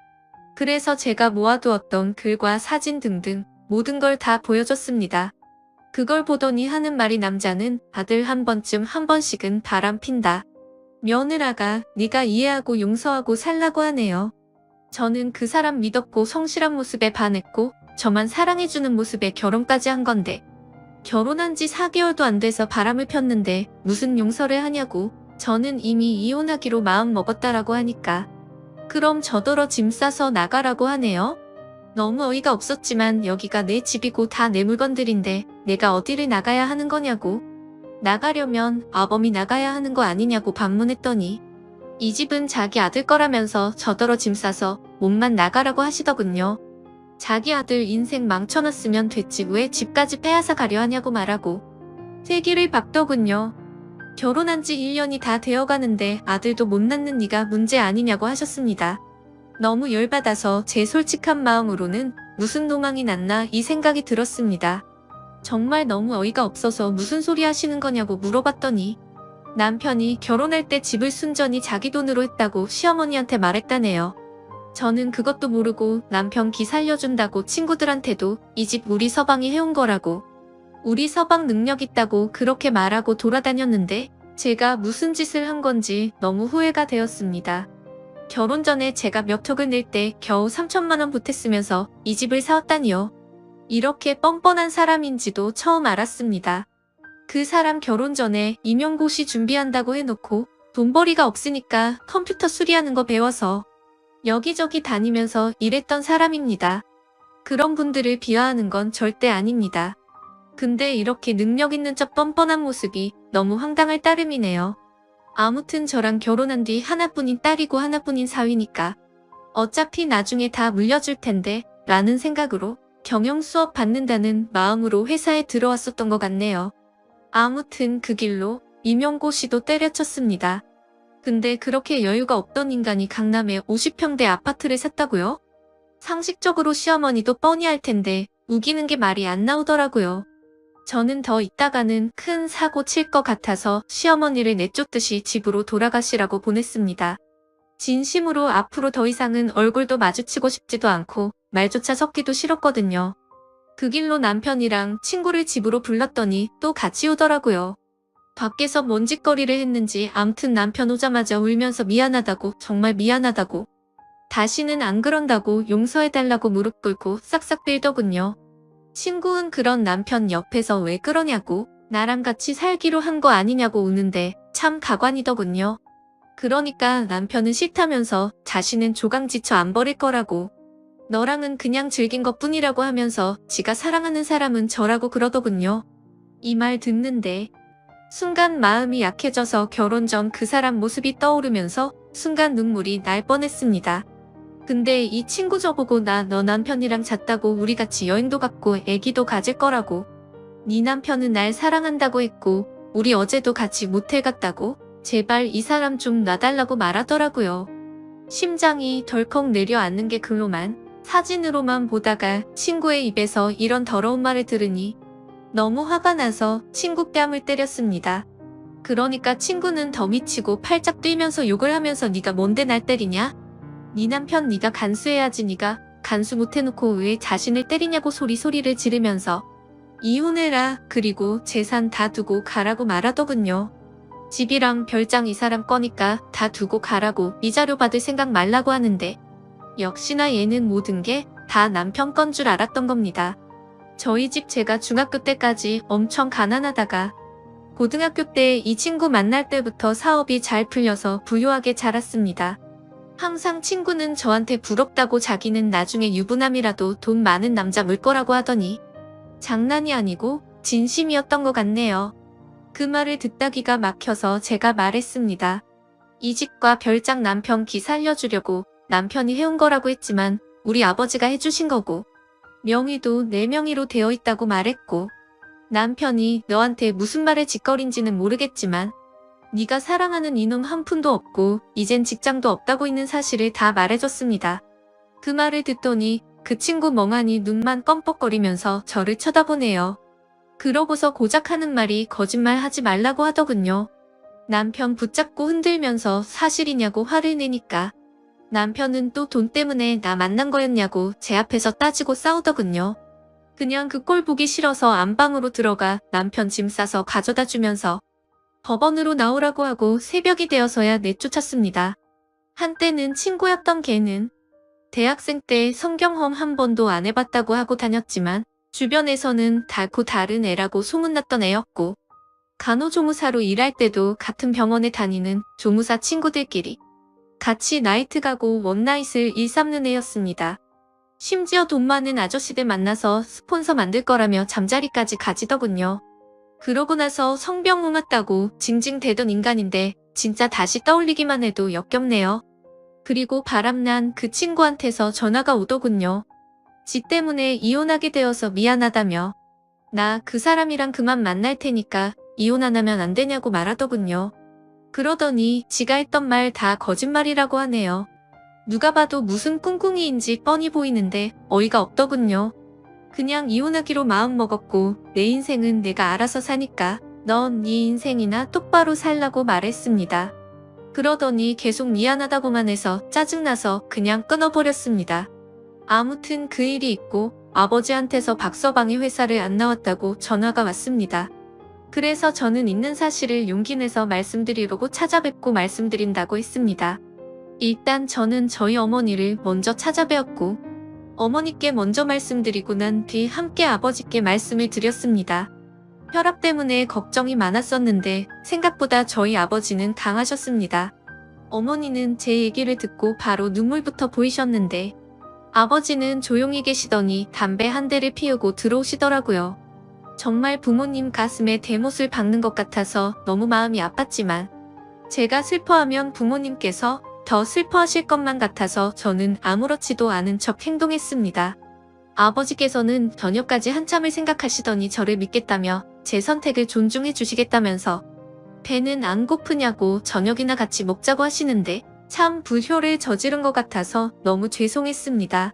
그래서 제가 모아두었던 글과 사진 등등 모든 걸 다 보여줬습니다. 그걸 보더니 하는 말이 남자는 아들 한 번씩은 바람 핀다. 며느라가 네가 이해하고 용서하고 살라고 하네요. 저는 그 사람 믿었고 성실한 모습에 반했고 저만 사랑해주는 모습에 결혼까지 한 건데 결혼한 지 4개월도 안 돼서 바람을 폈는데 무슨 용서를 하냐고. 저는 이미 이혼하기로 마음 먹었다라고 하니까 그럼 저더러 짐 싸서 나가라고 하네요. 너무 어이가 없었지만 여기가 내 집이고 다 내 물건들인데 내가 어디를 나가야 하는 거냐고. 나가려면 아범이 나가야 하는 거 아니냐고 반문했더니 이 집은 자기 아들 거라면서 저더러 짐 싸서 몸만 나가라고 하시더군요. 자기 아들 인생 망쳐놨으면 됐지 왜 집까지 빼앗아 가려 하냐고 말하고 세기를 박더군요. 결혼한 지 1년이 다 되어가는데 아들도 못 낳는 네가 문제 아니냐고 하셨습니다. 너무 열받아서 제 솔직한 마음으로는 무슨 노망이 났나 이 생각이 들었습니다. 정말 너무 어이가 없어서 무슨 소리 하시는 거냐고 물어봤더니 남편이 결혼할 때 집을 순전히 자기 돈으로 했다고 시어머니한테 말했다네요. 저는 그것도 모르고 남편 기 살려준다고 친구들한테도 이 집 우리 서방이 해온 거라고 우리 서방 능력 있다고 그렇게 말하고 돌아다녔는데 제가 무슨 짓을 한 건지 너무 후회가 되었습니다. 결혼 전에 제가 몇 억을 낼 때 겨우 3천만 원 보탰으면서 이 집을 사왔다니요. 이렇게 뻔뻔한 사람인지도 처음 알았습니다. 그 사람 결혼 전에 임용고시 준비한다고 해놓고 돈벌이가 없으니까 컴퓨터 수리하는 거 배워서 여기저기 다니면서 일했던 사람입니다. 그런 분들을 비하하는 건 절대 아닙니다. 근데 이렇게 능력 있는 척 뻔뻔한 모습이 너무 황당할 따름이네요. 아무튼 저랑 결혼한 뒤 하나뿐인 딸이고 하나뿐인 사위니까 어차피 나중에 다 물려줄 텐데 라는 생각으로 경영 수업 받는다는 마음으로 회사에 들어왔었던 것 같네요. 아무튼 그 길로 임용고시도 때려쳤습니다. 근데 그렇게 여유가 없던 인간이 강남에 50평대 아파트를 샀다고요? 상식적으로 시어머니도 뻔히 할 텐데 우기는 게 말이 안 나오더라고요. 저는 더 있다가는 큰 사고 칠 것 같아서 시어머니를 내쫓듯이 집으로 돌아가시라고 보냈습니다. 진심으로 앞으로 더 이상은 얼굴도 마주치고 싶지도 않고 말조차 섞기도 싫었거든요. 그 길로 남편이랑 친구를 집으로 불렀더니 또 같이 오더라고요. 밖에서 뭔 짓거리를 했는지 암튼 남편 오자마자 울면서 미안하다고 정말 미안하다고 다시는 안 그런다고 용서해달라고 무릎 꿇고 싹싹 빌더군요. 친구는 그런 남편 옆에서 왜 그러냐고 나랑 같이 살기로 한 거 아니냐고 우는데 참 가관이더군요. 그러니까 남편은 싫다면서 자신은 조강지처 안 버릴 거라고 너랑은 그냥 즐긴 것뿐이라고 하면서 지가 사랑하는 사람은 저라고 그러더군요. 이 말 듣는데 순간 마음이 약해져서 결혼 전 그 사람 모습이 떠오르면서 순간 눈물이 날 뻔했습니다. 근데 이 친구 저보고 너 남편이랑 잤다고 우리 같이 여행도 갔고 애기도 가질 거라고 네 남편은 날 사랑한다고 했고 우리 어제도 같이 모텔 갔다고 제발 이 사람 좀 놔달라고 말하더라고요. 심장이 덜컥 내려앉는 게 글로만 사진으로만 보다가 친구의 입에서 이런 더러운 말을 들으니 너무 화가 나서 친구 뺨을 때렸습니다. 그러니까 친구는 더 미치고 팔짝 뛰면서 욕을 하면서 네가 뭔데 날 때리냐? 네 남편 네가 간수해야지 네가 간수 못해놓고 왜 자신을 때리냐고 소리를 지르면서 이혼해라 그리고 재산 다 두고 가라고 말하더군요. 집이랑 별장 이 사람 거니까 다 두고 가라고 이자료 받을 생각 말라고 하는데 역시나 얘는 모든 게 다 남편 건 줄 알았던 겁니다. 저희 집 제가 중학교 때까지 엄청 가난하다가 고등학교 때 이 친구 만날 때부터 사업이 잘 풀려서 부유하게 자랐습니다. 항상 친구는 저한테 부럽다고 자기는 나중에 유부남이라도 돈 많은 남자 물 거라고 하더니 장난이 아니고 진심이었던 것 같네요. 그 말을 듣다 기가 막혀서 제가 말했습니다. 이 집과 별장 남편 기 살려주려고 남편이 해온 거라고 했지만 우리 아버지가 해주신 거고 명의도 내 명의로 되어 있다고 말했고 남편이 너한테 무슨 말의 짓거리인지는 모르겠지만 네가 사랑하는 이놈 한 푼도 없고 이젠 직장도 없다고 있는 사실을 다 말해줬습니다. 그 말을 듣더니 그 친구 멍하니 눈만 껌뻑거리면서 저를 쳐다보네요. 그러고서 고작 하는 말이 거짓말 하지 말라고 하더군요. 남편 붙잡고 흔들면서 사실이냐고 화를 내니까 남편은 또 돈 때문에 나 만난 거였냐고 제 앞에서 따지고 싸우더군요. 그냥 그 꼴 보기 싫어서 안방으로 들어가 남편 짐 싸서 가져다 주면서 법원으로 나오라고 하고 새벽이 되어서야 내쫓았습니다. 한때는 친구였던 걔는 대학생 때 성경험 한 번도 안 해봤다고 하고 다녔지만 주변에서는 달고 다른 애라고 소문났던 애였고 간호조무사로 일할 때도 같은 병원에 다니는 조무사 친구들끼리 같이 나이트 가고 원나잇을 일삼는 애였습니다. 심지어 돈 많은 아저씨들 만나서 스폰서 만들 거라며 잠자리까지 가지더군요. 그러고 나서 성병 옮았다고 징징대던 인간인데 진짜 다시 떠올리기만 해도 역겹네요. 그리고 바람난 그 친구한테서 전화가 오더군요. 지 때문에 이혼하게 되어서 미안하다며 나 그 사람이랑 그만 만날 테니까 이혼 안 하면 안 되냐고 말하더군요. 그러더니 지가 했던 말 다 거짓말이라고 하네요. 누가 봐도 무슨 꿍꿍이인지 뻔히 보이는데 어이가 없더군요. 그냥 이혼하기로 마음먹었고 내 인생은 내가 알아서 사니까 넌 네 인생이나 똑바로 살라고 말했습니다. 그러더니 계속 미안하다고만 해서 짜증나서 그냥 끊어버렸습니다. 아무튼 그 일이 있고 아버지한테서 박서방이 회사를 안 나왔다고 전화가 왔습니다. 그래서 저는 있는 사실을 용기 내서 말씀드리려고 찾아뵙고 말씀드린다고 했습니다. 일단 저는 저희 어머니를 먼저 찾아뵈었고 어머니께 먼저 말씀드리고 난 뒤 함께 아버지께 말씀을 드렸습니다. 혈압 때문에 걱정이 많았었는데 생각보다 저희 아버지는 강하셨습니다. 어머니는 제 얘기를 듣고 바로 눈물부터 보이셨는데 아버지는 조용히 계시더니 담배 한 대를 피우고 들어오시더라고요. 정말 부모님 가슴에 대못을 박는 것 같아서 너무 마음이 아팠지만 제가 슬퍼하면 부모님께서 더 슬퍼하실 것만 같아서 저는 아무렇지도 않은 척 행동했습니다. 아버지께서는 저녁까지 한참을 생각하시더니 저를 믿겠다며 제 선택을 존중해 주시겠다면서 배는 안 고프냐고 저녁이나 같이 먹자고 하시는데 참 불효를 저지른 것 같아서 너무 죄송했습니다.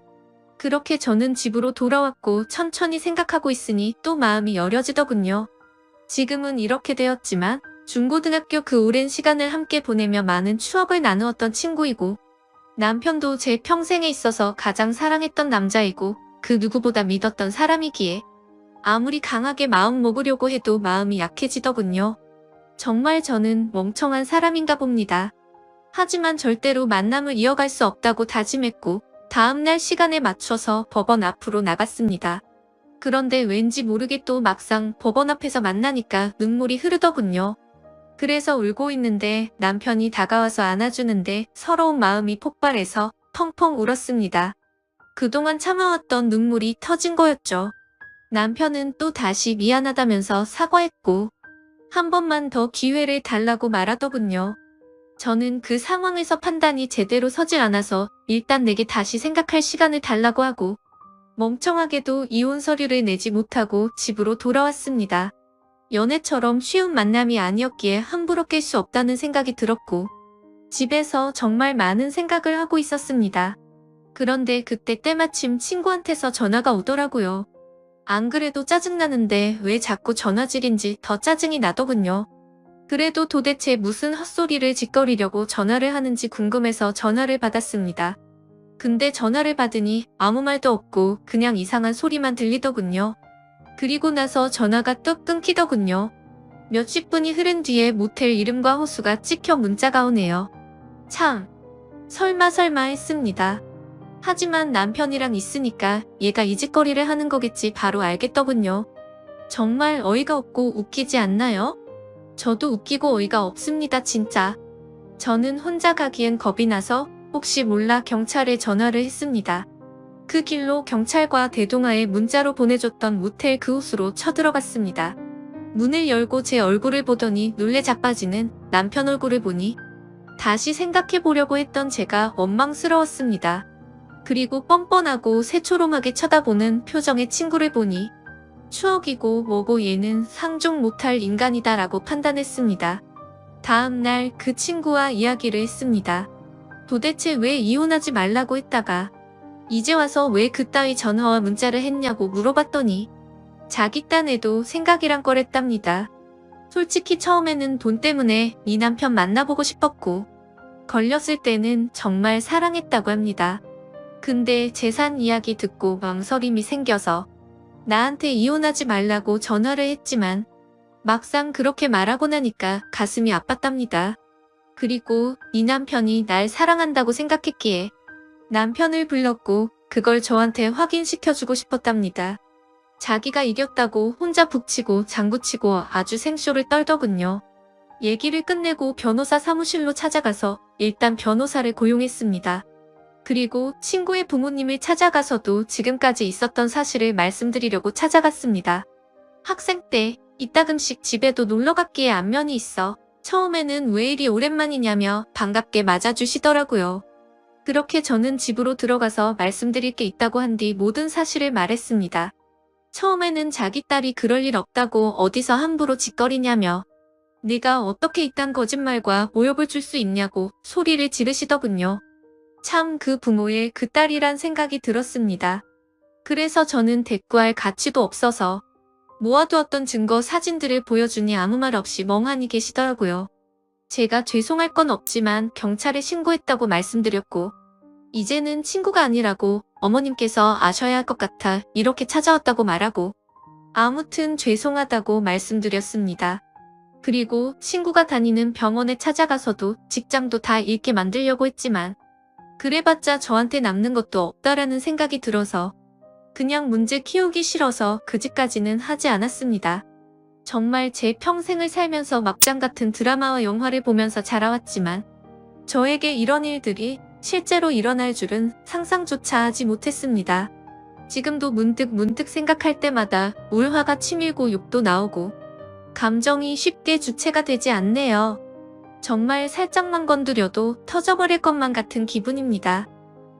그렇게 저는 집으로 돌아왔고 천천히 생각하고 있으니 또 마음이 여려지더군요. 지금은 이렇게 되었지만 중고등학교 그 오랜 시간을 함께 보내며 많은 추억을 나누었던 친구이고 남편도 제 평생에 있어서 가장 사랑했던 남자이고 그 누구보다 믿었던 사람이기에 아무리 강하게 마음 먹으려고 해도 마음이 약해지더군요. 정말 저는 멍청한 사람인가 봅니다. 하지만 절대로 만남을 이어갈 수 없다고 다짐했고 다음날 시간에 맞춰서 법원 앞으로 나갔습니다. 그런데 왠지 모르게 또 막상 법원 앞에서 만나니까 눈물이 흐르더군요. 그래서 울고 있는데 남편이 다가와서 안아주는데 서러운 마음이 폭발해서 펑펑 울었습니다. 그동안 참아왔던 눈물이 터진 거였죠. 남편은 또 다시 미안하다면서 사과했고 한 번만 더 기회를 달라고 말하더군요. 저는 그 상황에서 판단이 제대로 서질 않아서 일단 내게 다시 생각할 시간을 달라고 하고 멍청하게도 이혼 서류를 내지 못하고 집으로 돌아왔습니다. 연애처럼 쉬운 만남이 아니었기에 함부로 깰 수 없다는 생각이 들었고 집에서 정말 많은 생각을 하고 있었습니다. 그런데 그때 때마침 친구한테서 전화가 오더라고요. 안 그래도 짜증나는데 왜 자꾸 전화질인지 더 짜증이 나더군요. 그래도 도대체 무슨 헛소리를 짓거리려고 전화를 하는지 궁금해서 전화를 받았습니다. 근데 전화를 받으니 아무 말도 없고 그냥 이상한 소리만 들리더군요. 그리고 나서 전화가 뚝 끊기더군요. 몇십 분이 흐른 뒤에 모텔 이름과 호수가 찍혀 문자가 오네요. 참, 설마 했습니다. 하지만 남편이랑 있으니까 얘가 이 짓거리를 하는 거겠지 바로 알겠더군요. 정말 어이가 없고 웃기지 않나요? 저도 웃기고 어이가 없습니다 진짜. 저는 혼자 가기엔 겁이 나서 혹시 몰라 경찰에 전화를 했습니다. 그 길로 경찰과 대동하에 문자로 보내줬던 모텔 그 호수로 쳐들어갔습니다. 문을 열고 제 얼굴을 보더니 놀래 자빠지는 남편 얼굴을 보니 다시 생각해보려고 했던 제가 원망스러웠습니다. 그리고 뻔뻔하고 새초롬하게 쳐다보는 표정의 친구를 보니 추억이고 뭐고 얘는 상종 못할 인간이다 라고 판단했습니다. 다음날 그 친구와 이야기를 했습니다. 도대체 왜 이혼하지 말라고 했다가 이제 와서 왜 그따위 전화와 문자를 했냐고 물어봤더니 자기 딴에도 생각이란 거랬답니다. 솔직히 처음에는 돈 때문에 네 남편 만나보고 싶었고 걸렸을 때는 정말 사랑했다고 합니다. 근데 재산 이야기 듣고 망설임이 생겨서 나한테 이혼하지 말라고 전화를 했지만 막상 그렇게 말하고 나니까 가슴이 아팠답니다. 그리고 이 남편이 날 사랑한다고 생각했기에 남편을 불렀고 그걸 저한테 확인시켜주고 싶었답니다. 자기가 이겼다고 혼자 북치고 장구치고 아주 생쇼를 떨더군요. 얘기를 끝내고 변호사 사무실로 찾아가서 일단 변호사를 고용했습니다. 그리고 친구의 부모님을 찾아가서도 지금까지 있었던 사실을 말씀드리려고 찾아갔습니다. 학생 때 이따금씩 집에도 놀러 갔기에 안면이 있어 처음에는 왜 이리 오랜만이냐며 반갑게 맞아주시더라고요. 그렇게 저는 집으로 들어가서 말씀드릴 게 있다고 한 뒤 모든 사실을 말했습니다. 처음에는 자기 딸이 그럴 일 없다고 어디서 함부로 짓거리냐며 네가 어떻게 이딴 거짓말과 모욕을 줄 수 있냐고 소리를 지르시더군요. 참 그 부모의 그 딸이란 생각이 들었습니다. 그래서 저는 대꾸할 가치도 없어서 모아두었던 증거 사진들을 보여주니 아무 말 없이 멍하니 계시더라고요. 제가 죄송할 건 없지만 경찰에 신고했다고 말씀드렸고 이제는 친구가 아니라고 어머님께서 아셔야 할 것 같아 이렇게 찾아왔다고 말하고 아무튼 죄송하다고 말씀드렸습니다. 그리고 친구가 다니는 병원에 찾아가서도 직장도 다 잃게 만들려고 했지만 그래봤자 저한테 남는 것도 없다라는 생각이 들어서 그냥 문제 키우기 싫어서 그 집까지는 하지 않았습니다. 정말 제 평생을 살면서 막장 같은 드라마와 영화를 보면서 자라왔지만 저에게 이런 일들이 실제로 일어날 줄은 상상조차 하지 못했습니다. 지금도 문득 생각할 때마다 울화가 치밀고 욕도 나오고 감정이 쉽게 주체가 되지 않네요. 정말 살짝만 건드려도 터져버릴 것만 같은 기분입니다.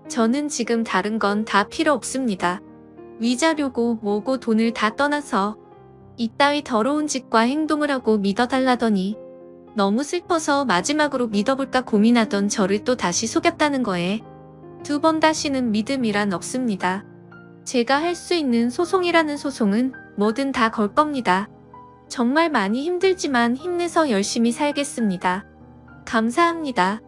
저는 지금 다른 건 다 필요 없습니다. 위자료고 뭐고 돈을 다 떠나서 이따위 더러운 짓과 행동을 하고 믿어달라더니 너무 슬퍼서 마지막으로 믿어볼까 고민하던 저를 또 다시 속였다는 거에 두 번 다시는 믿음이란 없습니다. 제가 할 수 있는 소송이라는 소송은 뭐든 다 걸 겁니다. 정말 많이 힘들지만 힘내서 열심히 살겠습니다. 감사합니다.